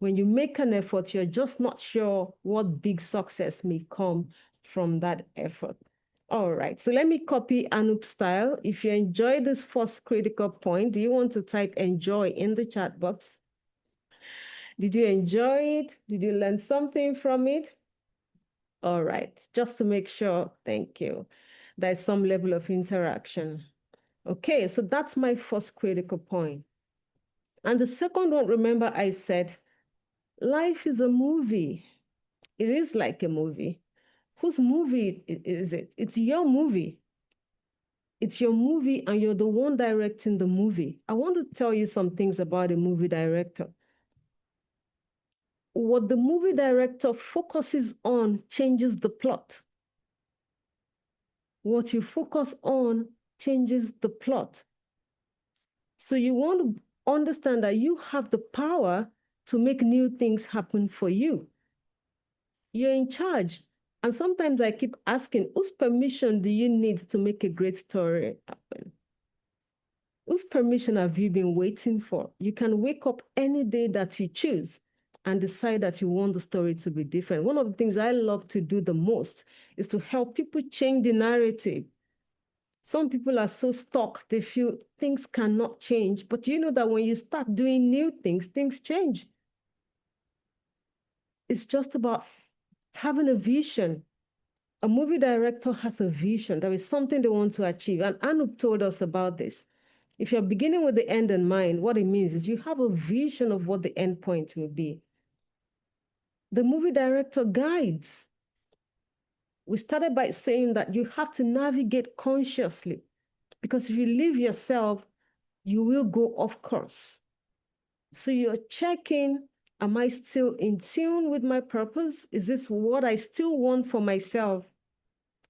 When you make an effort, you're just not sure what big success may come from that effort. All right, so let me copy Anup style. If you enjoy this first critical point, do you want to type enjoy in the chat box? Did you enjoy it? Did you learn something from it? All right, just to make sure, thank you. There's some level of interaction. Okay, so that's my first critical point. And the second one, remember I said, life is a movie. It is like a movie. Whose movie is it? It's your movie. It's your movie and you're the one directing the movie. I want to tell you some things about a movie director. What the movie director focuses on changes the plot. What you focus on changes the plot. So you want to understand that you have the power to make new things happen for you. You're in charge. And sometimes I keep asking, whose permission do you need to make a great story happen? Whose permission have you been waiting for? You can wake up any day that you choose and decide that you want the story to be different. One of the things I love to do the most is to help people change the narrative. Some people are so stuck, they feel things cannot change. But you know that when you start doing new things, things change. It's just about having a vision. A movie director has a vision. There is something they want to achieve. And Anup told us about this. If you're beginning with the end in mind, what it means is you have a vision of what the end point will be. The movie director guides. We started by saying that you have to navigate consciously, because if you leave yourself, you will go off course. So you're checking, am I still in tune with my purpose? Is this what I still want for myself?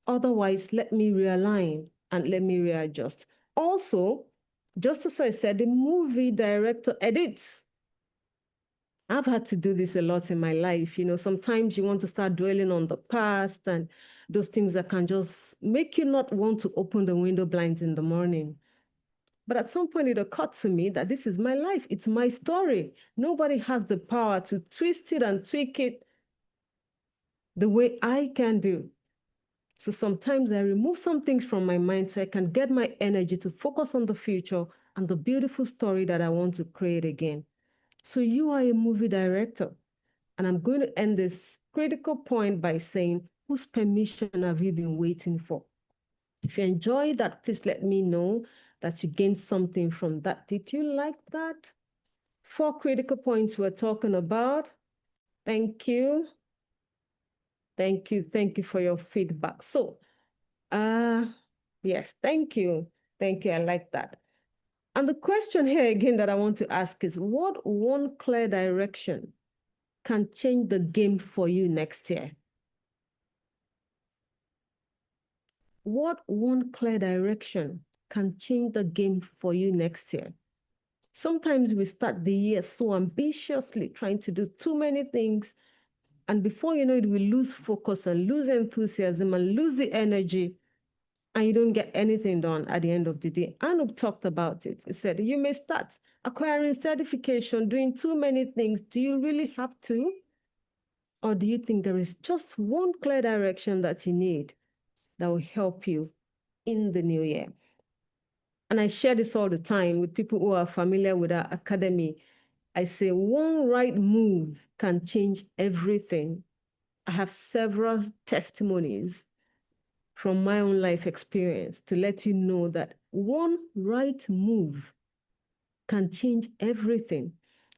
Otherwise, let me realign and let me readjust. Also, just as I said, the movie director edits. I've had to do this a lot in my life. You know, sometimes you want to start dwelling on the past and those things that can just make you not want to open the window blinds in the morning. But at some point, it occurred to me that this is my life. It's my story. Nobody has the power to twist it and tweak it the way I can do. So sometimes I remove some things from my mind so I can get my energy to focus on the future and the beautiful story that I want to create again. So you are a movie director. And I'm going to end this critical point by saying, whose permission have you been waiting for? If you enjoyed that, please let me know that you gained something from that. Did you like that? 4 critical points we're talking about. Thank you. Thank you. Thank you for your feedback. So, yes, thank you. Thank you. I like that. And the question here again that I want to ask is, what one clear direction can change the game for you next year? What one clear direction can change the game for you next year? Sometimes we start the year so ambitiously, trying to do too many things. And before you know it, we lose focus and lose enthusiasm and lose the energy. And you don't get anything done at the end of the day. Anup talked about it. He said, you may start acquiring certification, doing too many things. Do you really have to? Or do you think there is just one clear direction that you need that will help you in the new year? And I share this all the time with people who are familiar with our academy. I say one right move can change everything. I have several testimonies from my own life experience to let you know that one right move can change everything.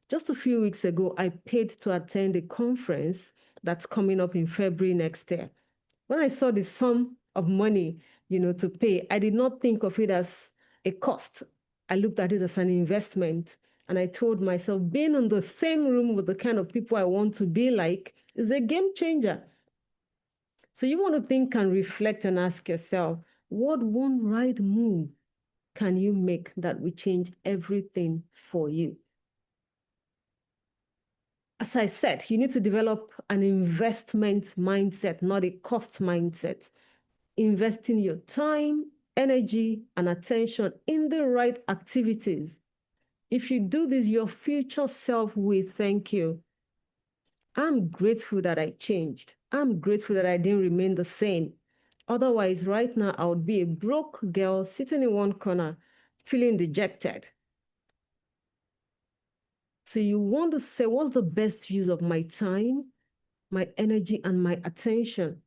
Just a few weeks ago, I paid to attend a conference that's coming up in February next year. When I saw the sum of money, to pay, I did not think of it as a cost. I looked at it as an investment. And I told myself, being in the same room with the kind of people I want to be like is a game changer. So you want to think and reflect and ask yourself, what one right move can you make that will change everything for you? As I said, you need to develop an investment mindset, not a cost mindset. Investing your time, energy, and attention in the right activities. If you do this, your future self will thank you. I'm grateful that I changed. I'm grateful that I didn't remain the same. Otherwise, right now, I would be a broke girl sitting in one corner, feeling dejected. So you want to say, what's the best use of my time, my energy, and my attention?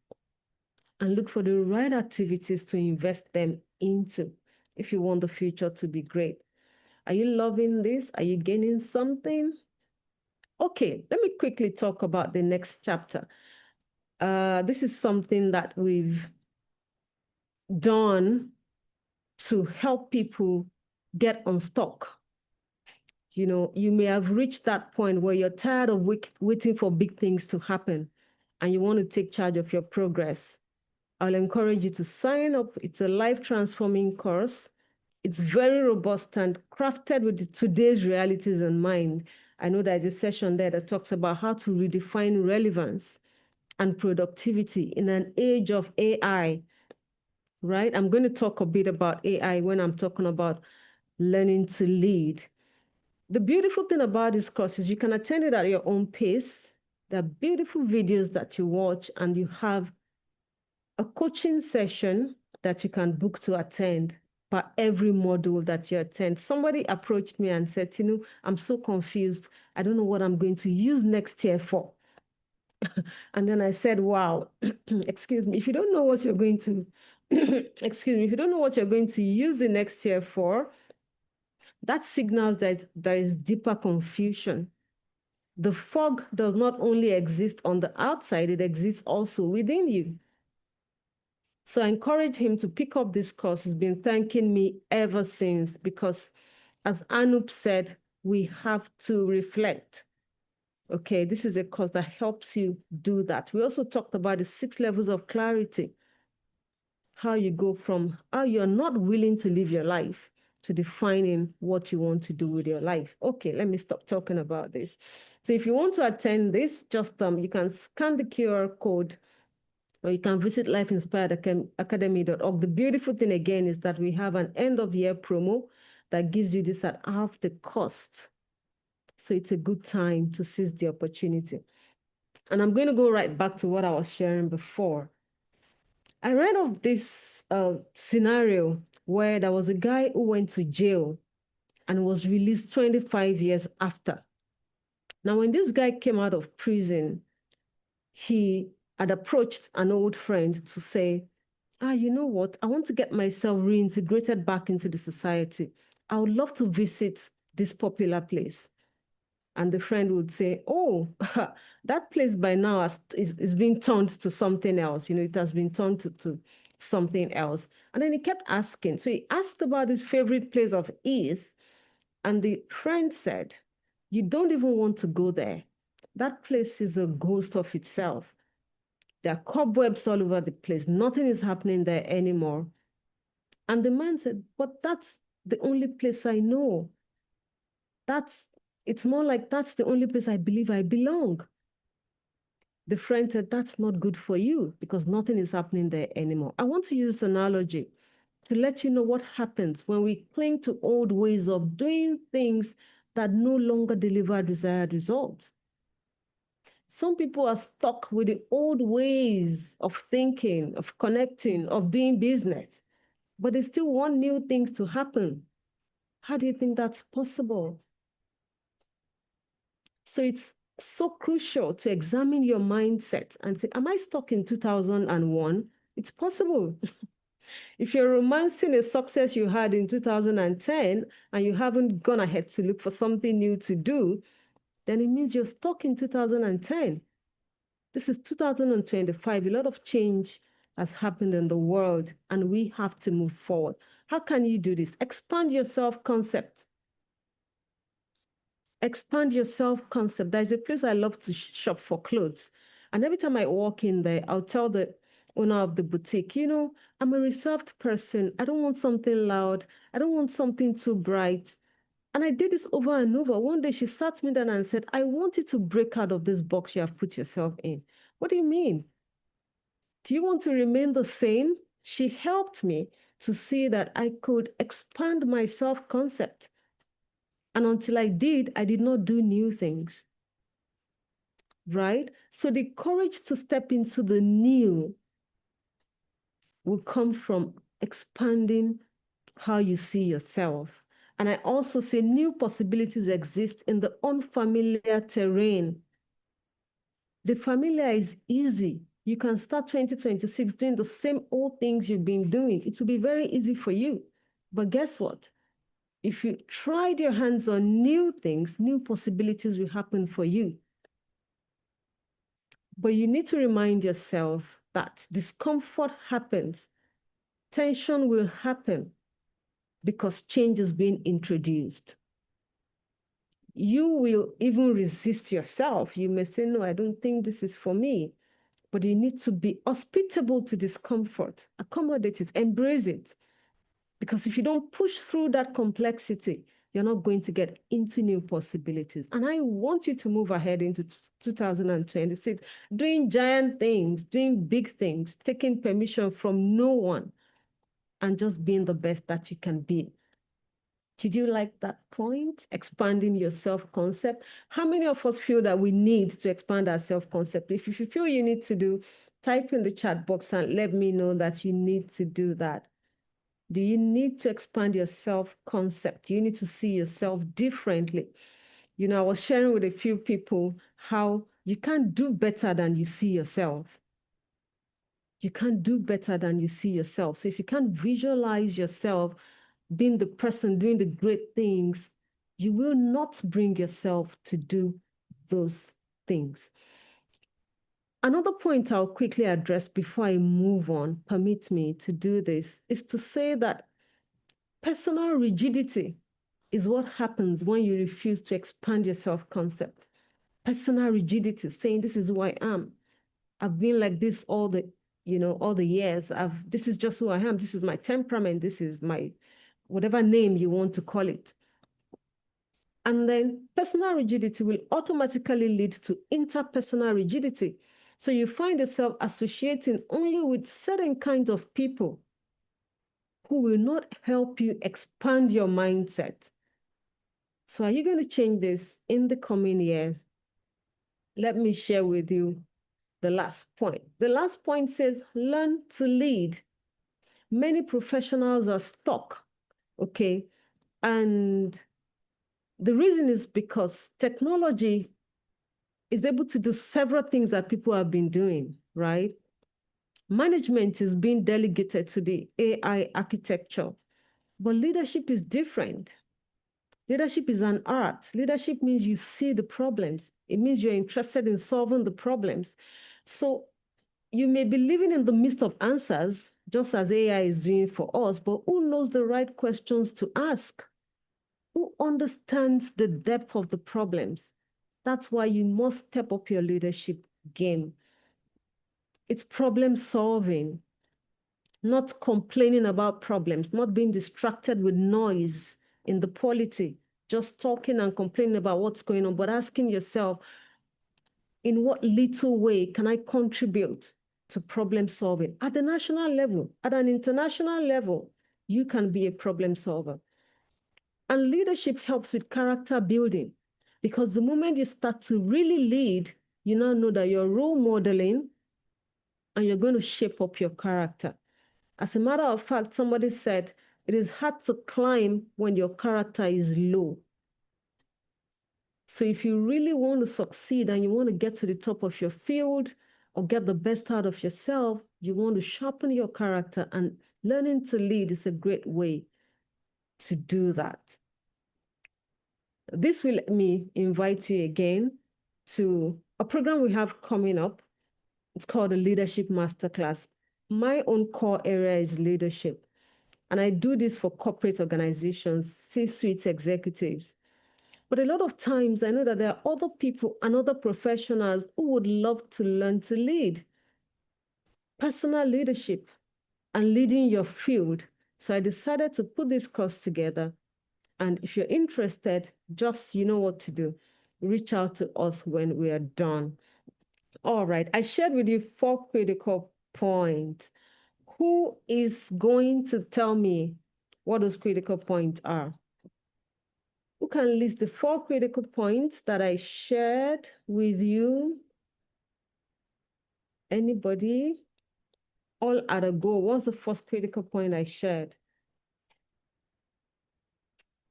And look for the right activities to invest them into if you want the future to be great. Are you loving this? Are you gaining something? Okay, let me quickly talk about the next chapter. This is something that we've done to help people get unstuck. You know, you may have reached that point where you're tired of waiting for big things to happen and you want to take charge of your progress. I'll encourage you to sign up. It's a life transforming course. It's very robust and crafted with today's realities in mind. I know there's a session there that talks about how to redefine relevance and productivity in an age of AI, right? I'm going to talk a bit about AI when I'm talking about learning to lead. The beautiful thing about this course is you can attend it at your own pace. There are beautiful videos that you watch, and you have a coaching session that you can book to attend for every module that you attend. Somebody approached me and said, I'm so confused. I don't know what I'm going to use next year for. And then I said, wow, excuse me, if you don't know what you're going to, excuse me, if you don't know what you're going to use the next year for, that signals that there is deeper confusion. The fog does not only exist on the outside, it exists also within you. So I encourage him to pick up this course. He's been thanking me ever since because, as Anup said, we have to reflect. Okay, this is a course that helps you do that. We also talked about the 6 levels of clarity, how you go from how you're not willing to live your life to defining what you want to do with your life. Okay, let me stop talking about this. So if you want to attend this, just you can scan the QR code or you can visit lifeinspiredacademy.org. The beautiful thing again is that we have an end of year promo that gives you this at half the cost. So it's a good time to seize the opportunity. And I'm going to go right back to what I was sharing before. I read of this scenario where there was a guy who went to jail and was released 25 years after. Now, when this guy came out of prison, he had approached an old friend to say, you know what? I want to get myself reintegrated back into the society. I would love to visit this popular place. And the friend would say, oh, that place by now is being turned to something else. You know, it has been turned to something else. And then he kept asking. So he asked about his favorite place of ease. And the friend said, you don't even want to go there. That place is a ghost of itself. There are cobwebs all over the place. Nothing is happening there anymore. And the man said, but that's the only place I know. It's more like that's the only place I believe I belong. The friend said, that's not good for you because nothing is happening there anymore. I want to use this analogy to let you know what happens when we cling to old ways of doing things that no longer deliver desired results. Some people are stuck with the old ways of thinking, of connecting, of doing business, but they still want new things to happen. How do you think that's possible? So it's so crucial to examine your mindset and say, am I stuck in 2001? It's possible. If you're romancing a success you had in 2010 and you haven't gone ahead to look for something new to do, then it means you're stuck in 2010. This is 2025. A lot of change has happened in the world and we have to move forward. How can you do this? Expand your self-concept. Expand your self-concept. There's a place I love to shop for clothes. And every time I walk in there, I'll tell the owner of the boutique, I'm a reserved person. I don't want something loud. I don't want something too bright. And I did this over and over. One day she sat me down and said, I want you to break out of this box you have put yourself in. What do you mean? Do you want to remain the same? She helped me to see that I could expand my self-concept. And until I did not do new things. Right? So the courage to step into the new will come from expanding how you see yourself. And I also say new possibilities exist in the unfamiliar terrain. The familiar is easy. You can start 2026 doing the same old things you've been doing. It will be very easy for you. But guess what? If you tried your hands on new things, new possibilities will happen for you. But you need to remind yourself that discomfort happens, tension will happen because change is being introduced. You will even resist yourself. You may say, no, I don't think this is for me. But you need to be hospitable to discomfort, accommodate it, embrace it. Because if you don't push through that complexity, you're not going to get into new possibilities. And I want you to move ahead into 2026, doing giant things, doing big things, taking permission from no one, and just being the best that you can be. Did you like that point? Expanding your self-concept. How many of us feel that we need to expand our self-concept? If you feel you need to do, type in the chat box and let me know that you need to do that. Do you need to expand your self-concept? Do you need to see yourself differently? You know, I was sharing with a few people how you can't do better than you see yourself. You can't do better than you see yourself. So if you can't visualize yourself being the person doing the great things, you will not bring yourself to do those things. Another point I'll quickly address before I move on, permit me to do this, is to say that personal rigidity is what happens when you refuse to expand your self-concept. Personal rigidity, saying this is who I am. I've been like this all the years. This is just who I am. This is my temperament. This is my whatever name you want to call it. And then personal rigidity will automatically lead to interpersonal rigidity. So you find yourself associating only with certain kinds of people who will not help you expand your mindset. So are you going to change this in the coming years? Let me share with you the last point. The last point says, learn to lead. Many professionals are stuck, okay? And the reason is because technology is able to do several things that people have been doing, right? Management is being delegated to the AI architecture, but leadership is different. Leadership is an art. Leadership means you see the problems. It means you're interested in solving the problems. So you may be living in the midst of answers, just as AI is doing for us, but who knows the right questions to ask? Who understands the depth of the problems? That's why you must step up your leadership game. It's problem solving, not complaining about problems, not being distracted with noise in the polity, just talking and complaining about what's going on, but asking yourself, in what little way can I contribute to problem solving at the national level, at an international level? You can be a problem solver. And leadership helps with character building, because the moment you start to really lead, you now know that you're role modeling and you're going to shape up your character. As a matter of fact, somebody said, it is hard to climb when your character is low. So if you really want to succeed and you want to get to the top of your field or get the best out of yourself, you want to sharpen your character, and learning to lead is a great way to do that. This will let me invite you again to a program we have coming up. It's called the Leadership Masterclass. My own core area is leadership, and I do this for corporate organizations, C-suite executives. But a lot of times I know that there are other people and other professionals who would love to learn to lead. Personal leadership and leading your field. So I decided to put this course together. And if you're interested, just you know what to do. Reach out to us when we are done. All right, I shared with you 4 critical points. Who is going to tell me what those critical points are? Who can list the 4 critical points that I shared with you? Anybody? all at a go. What's the first critical point I shared?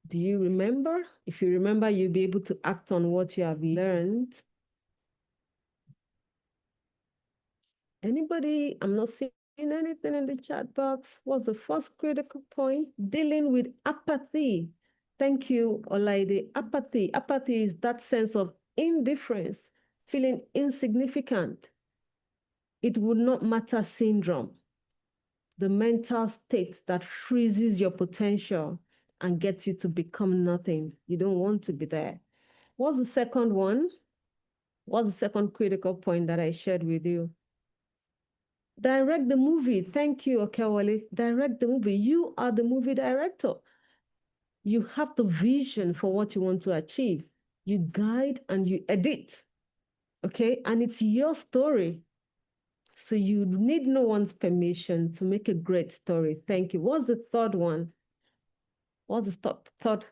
Do you remember? If you remember, you'll be able to act on what you have learned. Anybody? I'm not seeing anything in the chat box. What's the first critical point? Dealing with apathy. Thank you, Olaide. Apathy. Apathy is that sense of indifference, feeling insignificant. It would not matter syndrome. The mental state that freezes your potential and gets you to become nothing. You don't want to be there. What's the second one? What's the second critical point that I shared with you? Direct the movie. Thank you, Okewale. Direct the movie. You are the movie director. You have the vision for what you want to achieve. You guide and you edit. Okay? And it's your story. So you need no one's permission to make a great story. Thank you. What's the third one? What's the third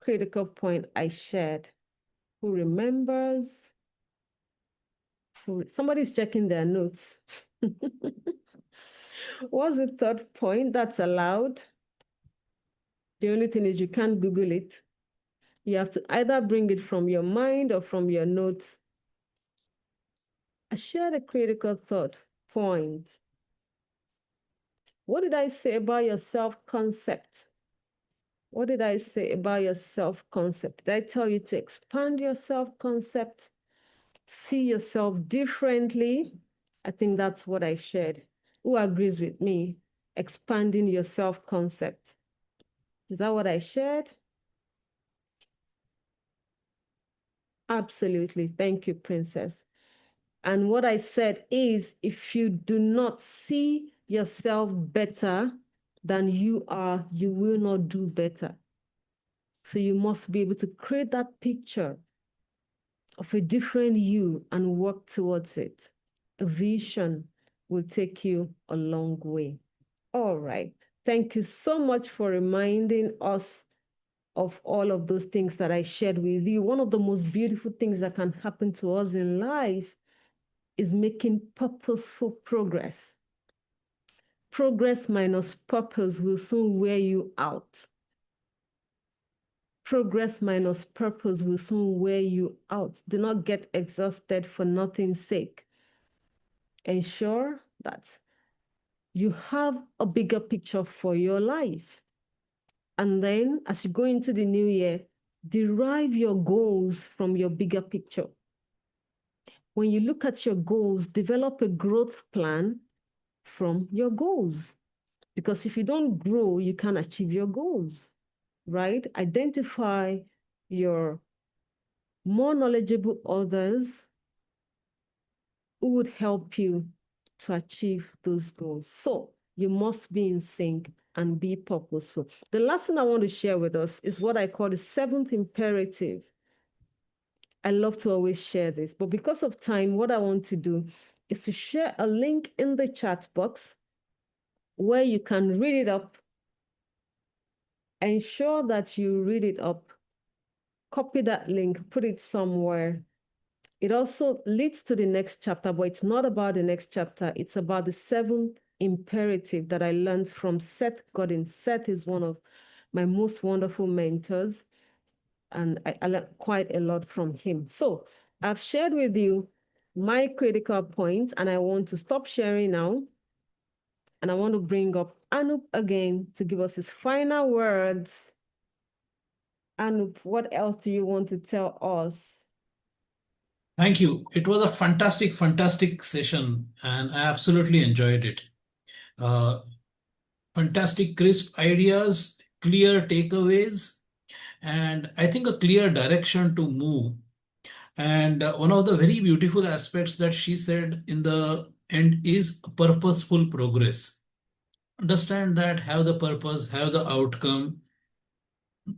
critical point I shared? Who remembers? Somebody's checking their notes. What's the third point that's allowed? The only thing is you can't Google it. You have to either bring it from your mind or from your notes. I shared a critical thought point. What did I say about your self-concept? What did I say about your self-concept? Did I tell you to expand your self-concept? See yourself differently? I think that's what I shared. Who agrees with me? Expanding your self-concept. Is that what I shared? Absolutely. Thank you, Princess. And what I said is, if you do not see yourself better than you are, you will not do better. So you must be able to create that picture of a different you and work towards it. A vision will take you a long way. All right. Thank you so much for reminding us of all of those things that I shared with you. One of the most beautiful things that can happen to us in life is making purposeful progress. Progress minus purpose will soon wear you out. Progress minus purpose will soon wear you out. Do not get exhausted for nothing's sake. Ensure that you have a bigger picture for your life. And then as you go into the new year, derive your goals from your bigger picture. When you look at your goals, develop a growth plan from your goals. Because if you don't grow, you can't achieve your goals, right? Identify your more knowledgeable others who would help you to achieve those goals. So you must be in sync and be purposeful. The last thing I want to share with us is what I call the seventh imperative. I love to always share this, but because of time, what I want to do is to share a link in the chat box where you can read it up. Ensure that you read it up. Copy that link, put it somewhere. It also leads to the next chapter, but it's not about the next chapter. It's about the seventh imperative that I learned from Seth Godin. Seth is one of my most wonderful mentors, and I learned quite a lot from him. So I've shared with you my critical points, and I want to stop sharing now. And I want to bring up Anup again to give us his final words. Anup, what else do you want to tell us? Thank you. It was a fantastic, fantastic session, and I absolutely enjoyed it. Fantastic, crisp ideas, clear takeaways, and I think a clear direction to move. And one of the very beautiful aspects that she said in the end is purposeful progress. Understand that, have the purpose, have the outcome,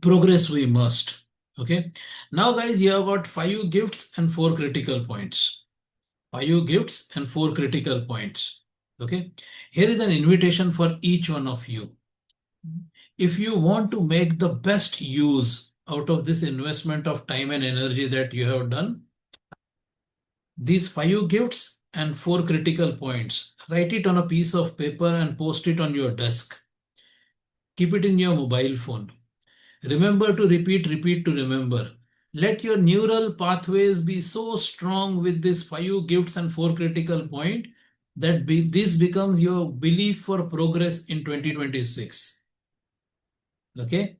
progress we must. Okay. Now, guys, you have got 5 gifts and 4 critical points. 5 gifts and 4 critical points. Okay. Here is an invitation for each one of you. If you want to make the best use out of this investment of time and energy that you have done, these 5 gifts and 4 critical points. Write it on a piece of paper and post it on your desk. Keep it in your mobile phone. Remember to repeat to remember. Let your neural pathways be so strong with these 5 gifts and 4 critical points that this becomes your belief for progress in 2026. Okay.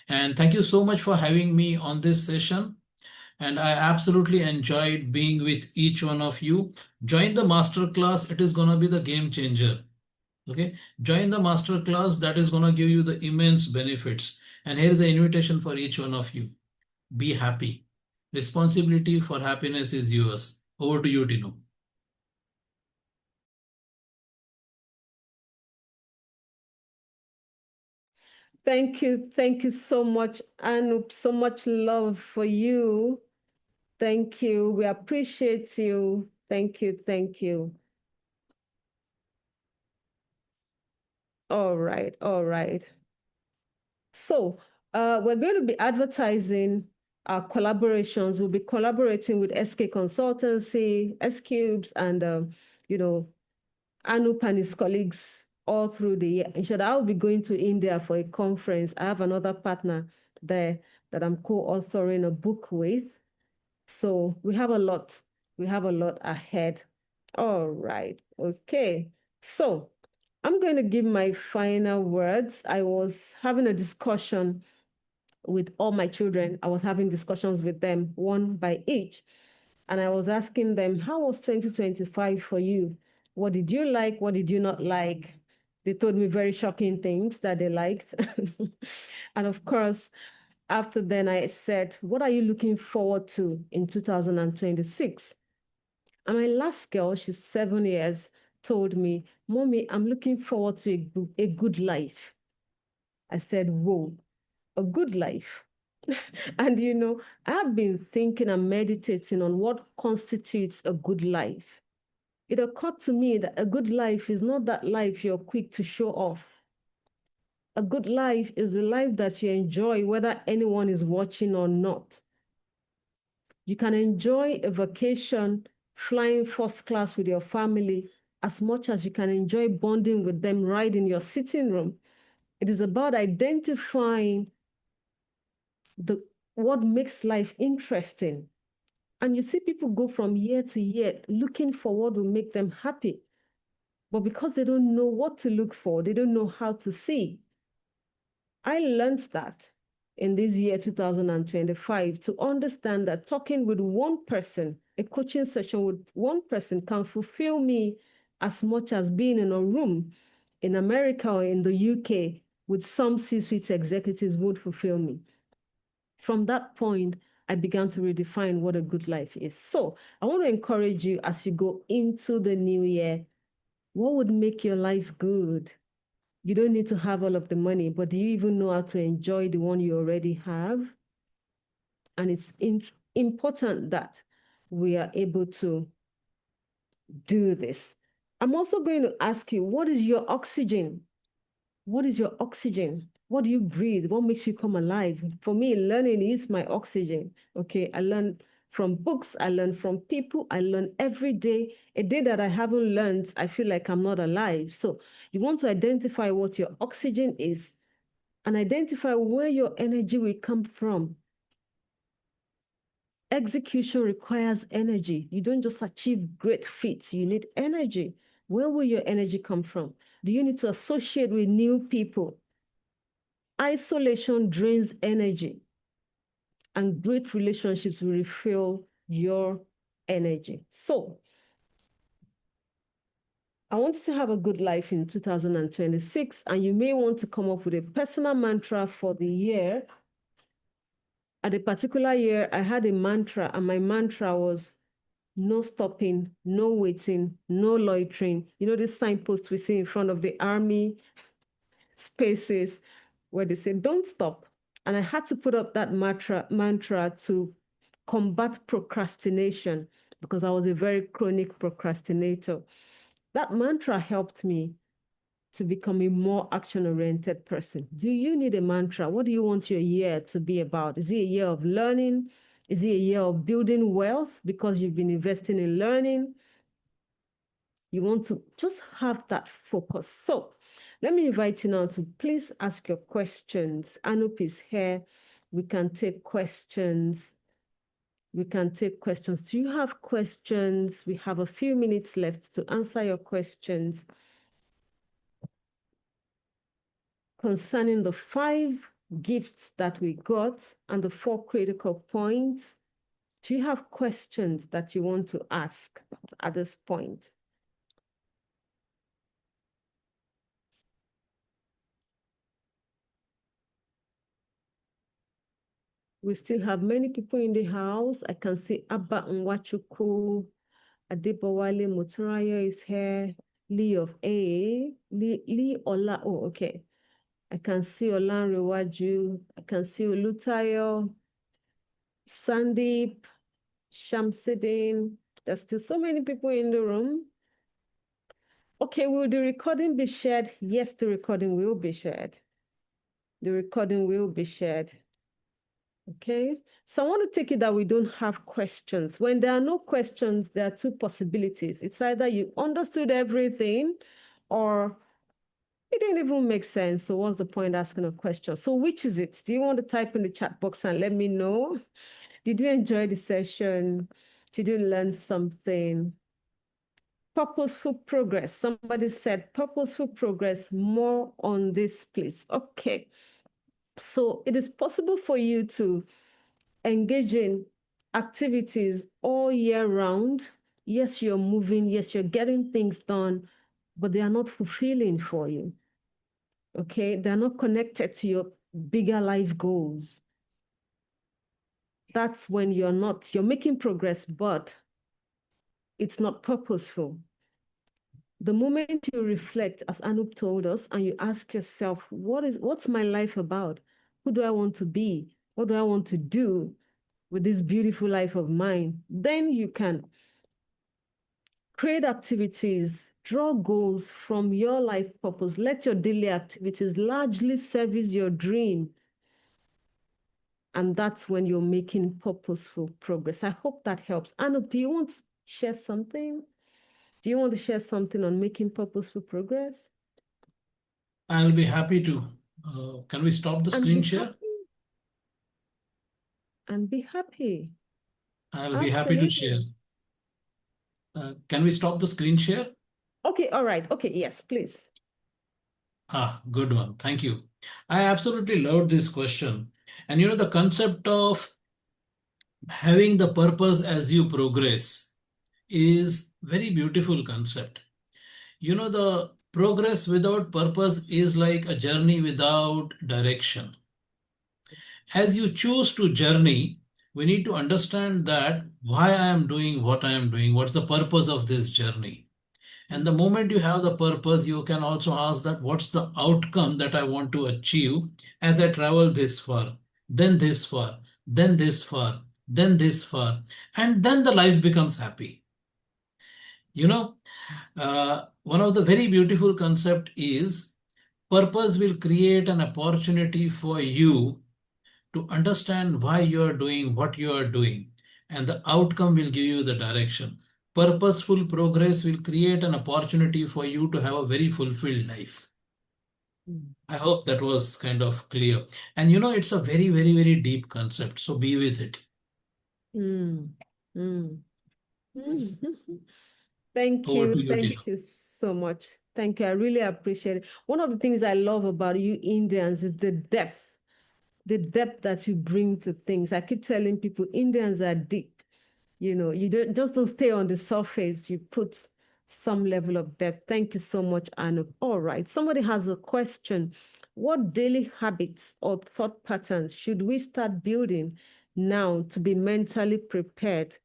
And thank you so much for having me on this session. And I absolutely enjoyed being with each one of you. Join the masterclass. It is going to be the game changer. Okay. Join the masterclass. That is going to give you the immense benefits. And here is the invitation for each one of you. Be happy. Responsibility for happiness is yours. Over to you, Tinu. Thank you so much, Anup. So much love for you. Thank you. We appreciate you. Thank you. Thank you. All right. All right. So we're going to be advertising our collaborations. We'll be collaborating with SK Consultancy, S Cubes, and you know, Anup and his colleagues all through the year. In short, I'll be going to India for a conference. I have another partner there that I'm co-authoring a book with. So we have a lot. We have a lot ahead. All right. Okay. So I'm going to give my final words. I was having a discussion with all my children. I was having discussions with them one by each. And I was asking them, how was 2025 for you? What did you like? What did you not like? They told me very shocking things that they liked. And of course, after then, I said, what are you looking forward to in 2026? And my last girl, she's 7 years, told me, Mommy, I'm looking forward to a good life. I said, whoa, a good life. And I've been thinking and meditating on what constitutes a good life. It occurred to me that a good life is not that life you're quick to show off. A good life is a life that you enjoy whether anyone is watching or not. You can enjoy a vacation flying first class with your family as much as you can enjoy bonding with them right in your sitting room. It is about identifying what makes life interesting. And you see people go from year to year looking for what will make them happy. But because they don't know what to look for, they don't know how to see. I learned that in this year 2025 to understand that talking with one person, a coaching session with one person can fulfill me as much as being in a room in America or in the UK with some C-suite executives would fulfill me. From that point, I began to redefine what a good life is. So I want to encourage you as you go into the new year, what would make your life good? You don't need to have all of the money, but do you even know how to enjoy the one you already have? And it's important that we are able to do this. I'm also going to ask you, what is your oxygen? What is your oxygen? What do you breathe? What makes you come alive? For me, learning is my oxygen. Okay, I learn from books, I learn from people, I learn every day. A day that I haven't learned, I feel like I'm not alive. So you want to identify what your oxygen is and identify where your energy will come from. Execution requires energy. You don't just achieve great feats, you need energy. Where will your energy come from? Do you need to associate with new people? Isolation drains energy, and great relationships will refill your energy. So, I want you to have a good life in 2026, and you may want to come up with a personal mantra for the year. At a particular year, I had a mantra, and my mantra was no stopping, no waiting, no loitering. You know, this signpost we see in front of the army spaces where they say, don't stop. And I had to put up that mantra to combat procrastination because I was a very chronic procrastinator. That mantra helped me to become a more action-oriented person. Do you need a mantra? What do you want your year to be about? Is it a year of learning? Is it a year of building wealth because you've been investing in learning? You want to just have that focus. So let me invite you now to please ask your questions. Anup is here. We can take questions. We can take questions. Do you have questions? We have a few minutes left to answer your questions concerning the 5 gifts that we got and the 4 critical points. Do you have questions that you want to ask at this point? We still have many people in the house. I can see Abba Nwachuku, Adebowale Muturayo is here, Lee of A, Lee Ola, oh, okay. I can see Olanrewaju, I can see Olutayo, Sandeep, Shamsidin. There's still so many people in the room. Okay, will the recording be shared? Yes, the recording will be shared. The recording will be shared. Okay, so I want to take it that we don't have questions. When there are no questions, there are 2 possibilities. It's either you understood everything or it didn't even make sense. So what's the point asking a question? So which is it? Do you want to type in the chat box and let me know? Did you enjoy the session? Did you learn something? Purposeful progress. Somebody said purposeful progress, more on this, please. Okay. So it is possible for you to engage in activities all year round. Yes, you're moving. Yes, you're getting things done, but they are not fulfilling for you. Okay. They're not connected to your bigger life goals. That's when you're making progress, but it's not purposeful. The moment you reflect, as Anup told us, and you ask yourself, what's my life about? Who do I want to be? What do I want to do with this beautiful life of mine? Then you can create activities, draw goals from your life purpose. Let your daily activities largely service your dreams. And that's when you're making purposeful progress. I hope that helps. Anup, do you want to share something? Do you want to share something on making purposeful progress? I'll be happy to. Can we stop the And screen be share? happy. And be happy. I'll be happy to share. Absolutely. Can we stop the screen share? Okay, all right. Okay, yes, please. Good one. Thank you. I absolutely loved this question. And the concept of having the purpose as you progress is very beautiful concept. The progress without purpose is like a journey without direction. As you choose to journey, we need to understand that why I am doing what I am doing, what's the purpose of this journey. And the moment you have the purpose, you can also ask that what's the outcome that I want to achieve as I travel this far, then this far, then this far, then this far, and then the life becomes happy. One of the very beautiful concept is purpose will create an opportunity for you to understand why you are doing what you are doing, and the outcome will give you the direction. Purposeful progress will create an opportunity for you to have a very fulfilled life. Mm. I hope that was kind of clear. And it's a very, very, very deep concept. So be with it. Mm. Mm. Mm. Thank Over you. to you, Tina. Thank you so much. Thank you. I really appreciate it. One of the things I love about you Indians is the depth that you bring to things. I keep telling people Indians are deep. You don't stay on the surface. You put some level of depth. Thank you so much, Anup. All right. Somebody has a question. What daily habits or thought patterns should we start building now to be mentally prepared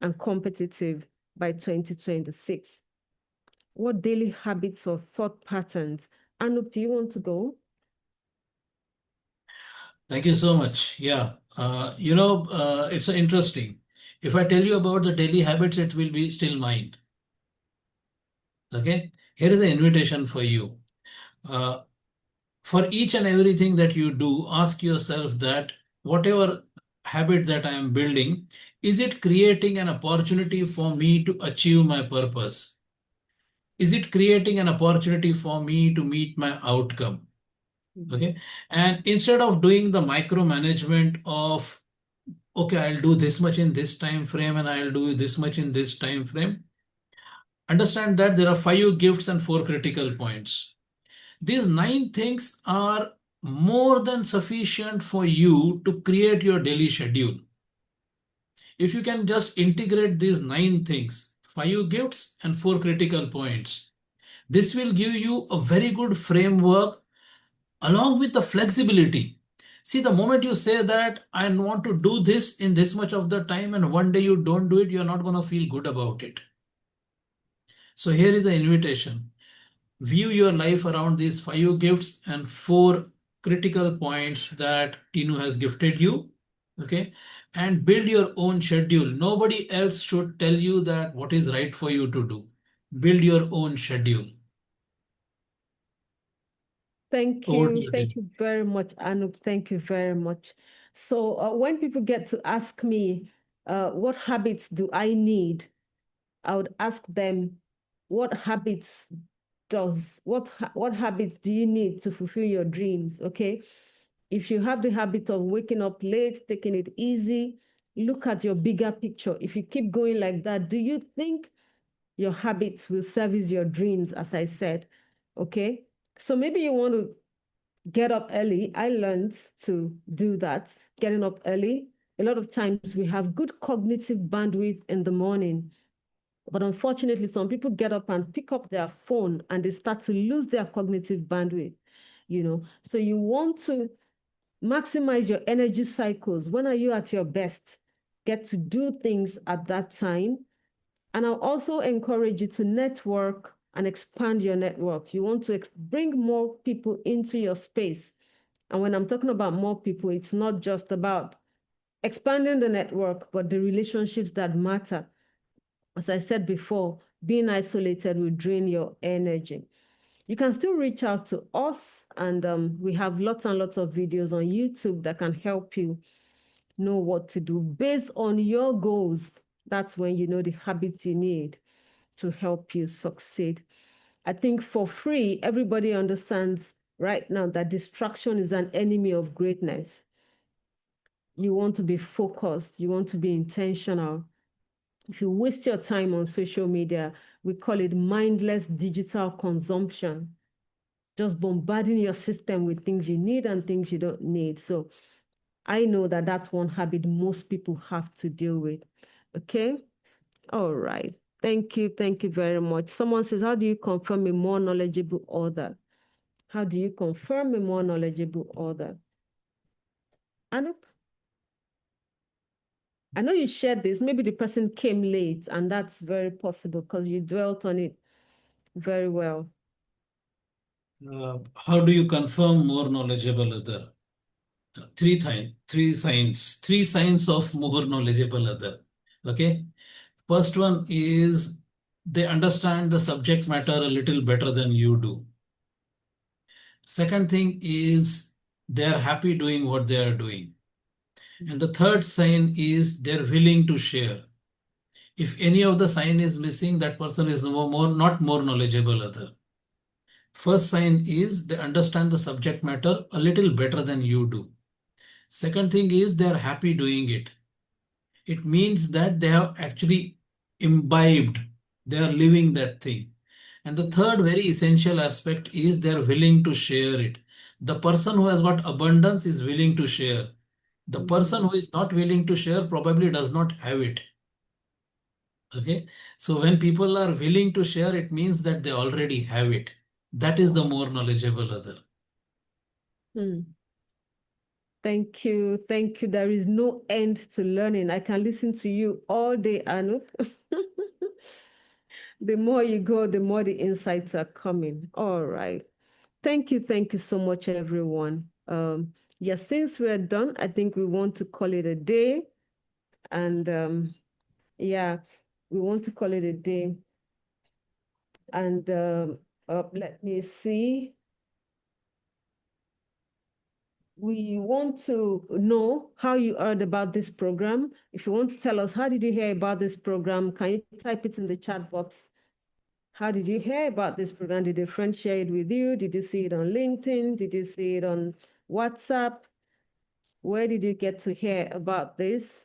and competitive by 2026? What daily habits or thought patterns? Anup, do you want to go? Thank you so much. Yeah. It's interesting. If I tell you about the daily habits, it will be still mind. Okay. Here is the invitation for you. Uh, for each and everything that you do, ask yourself that whatever habit that I am building, is it creating an opportunity for me to achieve my purpose? is it creating an opportunity for me to meet my outcome? Okay. And instead of doing the micromanagement of, okay, I'll do this much in this time frame and I'll do this much in this time frame, understand that there are 5 gifts and 4 critical points. These 9 things are more than sufficient for you to create your daily schedule. If you can just integrate these 9 things, 5 gifts and 4 critical points, this will give you a very good framework along with the flexibility. See, the moment you say that I want to do this in this much of the time and one day you don't do it, you're not going to feel good about it. So here is the invitation. View your life around these 5 gifts and 4 critical points that Tinu has gifted you. Okay. And build your own schedule. Nobody else should tell you that what is right for you to do. Build your own schedule. Thank Over to you. you, Thank Tinu. you very much, Anup. Thank you very much. So when people get to ask me, what habits do I need? I would ask them, what habits what habits do you need to fulfill your dreams? Okay. If you have the habit of waking up late, taking it easy, look at your bigger picture. If you keep going like that, do you think your habits will service your dreams, as I said? Okay. So maybe you want to get up early. I learned to do that, getting up early. A lot of times we have good cognitive bandwidth in the morning. But unfortunately, some people get up and pick up their phone and they start to lose their cognitive bandwidth. So you want to maximize your energy cycles. When are you at your best? Get to do things at that time. And I'll also encourage you to network and expand your network. You want to bring more people into your space. And when I'm talking about more people, it's not just about expanding the network, but the relationships that matter. As I said before, being isolated will drain your energy. You can still reach out to us, and we have lots and lots of videos on YouTube that can help you know what to do based on your goals. That's when you know the habits you need to help you succeed. I think for free, everybody understands right now that distraction is an enemy of greatness. You want to be focused, you want to be intentional. If you waste your time on social media, we call it mindless digital consumption, just bombarding your system with things you need and things you don't need. So I know that that's one habit most people have to deal with. Okay. All right. Thank you. Thank you very much. Someone says, how do you confirm a more knowledgeable author? How do you confirm a more knowledgeable author? Anup, I know you shared this. Maybe the person came late, and that's very possible because you dwelt on it very well. How do you confirm more knowledgeable other? Three signs of more knowledgeable other. Okay. First one is they understand the subject matter a little better than you do. Second thing is they are happy doing what they are doing. And the third sign is they're willing to share. If any of the sign is missing, that person is not more knowledgeable other. First sign is they understand the subject matter a little better than you do. Second thing is they are happy doing it. It means that they have actually imbibed, they are living that thing. And the third very essential aspect is they are willing to share it. The person who has got abundance is willing to share. The person who is not willing to share probably does not have it. Okay. So when people are willing to share, it means that they already have it. That is the more knowledgeable other. Mm. Thank you. Thank you. There is no end to learning. I can listen to you all day, Anup. The more you go, the more the insights are coming. All right. Thank you. Thank you so much, everyone. Yes, since we're done, I think we want to call it a day. And yeah, we want to call it a day. And let me see. We want to know how you heard about this program. If you want to tell us, how did you hear about this program? Can you type it in the chat box? How did you hear about this program? Did a friend share it with you? Did you see it on LinkedIn? Did you see it on WhatsApp? Where did you get to hear about this?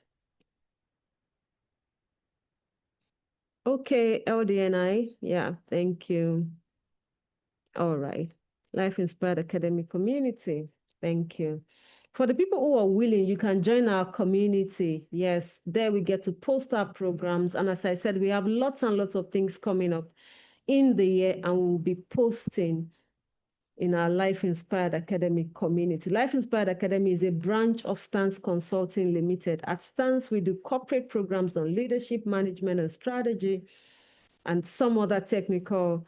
Okay, LDNI. Yeah, thank you. All right. Life Inspired Academic Community. Thank you. For the people who are willing, you can join our community. Yes, there we get to post our programs. And as I said, we have lots and lots of things coming up in the year, and we'll be posting in our Life Inspired Academic community. Life Inspired Academy is a branch of Stance Consulting Limited. At Stance, we do corporate programs on leadership, management, and strategy, and some other technical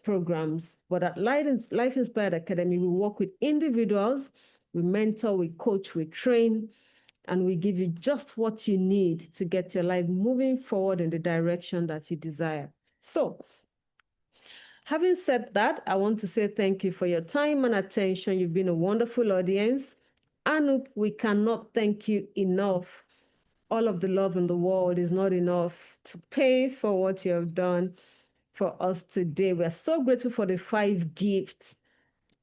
programs. But at Life Inspired Academy, we work with individuals, we mentor, we coach, we train, and we give you just what you need to get your life moving forward in the direction that you desire. So, having said that, I want to say thank you for your time and attention. You've been a wonderful audience. Anup, we cannot thank you enough. All of the love in the world is not enough to pay for what you have done for us today. We're so grateful for the 5 gifts.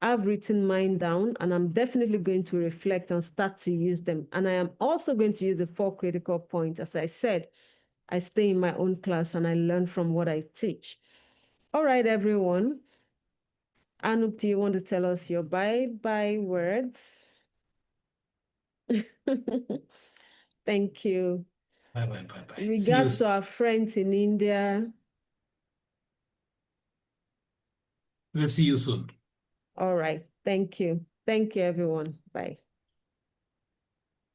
I've written mine down, and I'm definitely going to reflect and start to use them. And I am also going to use the 4 critical points. As I said, I stay in my own class and I learn from what I teach. All right, everyone. Anup, do you want to tell us your bye-bye words? Thank you. Bye bye bye bye. See you Regards to soon. our friends in India. We'll see you soon. All right. Thank you. Thank you, everyone. Bye.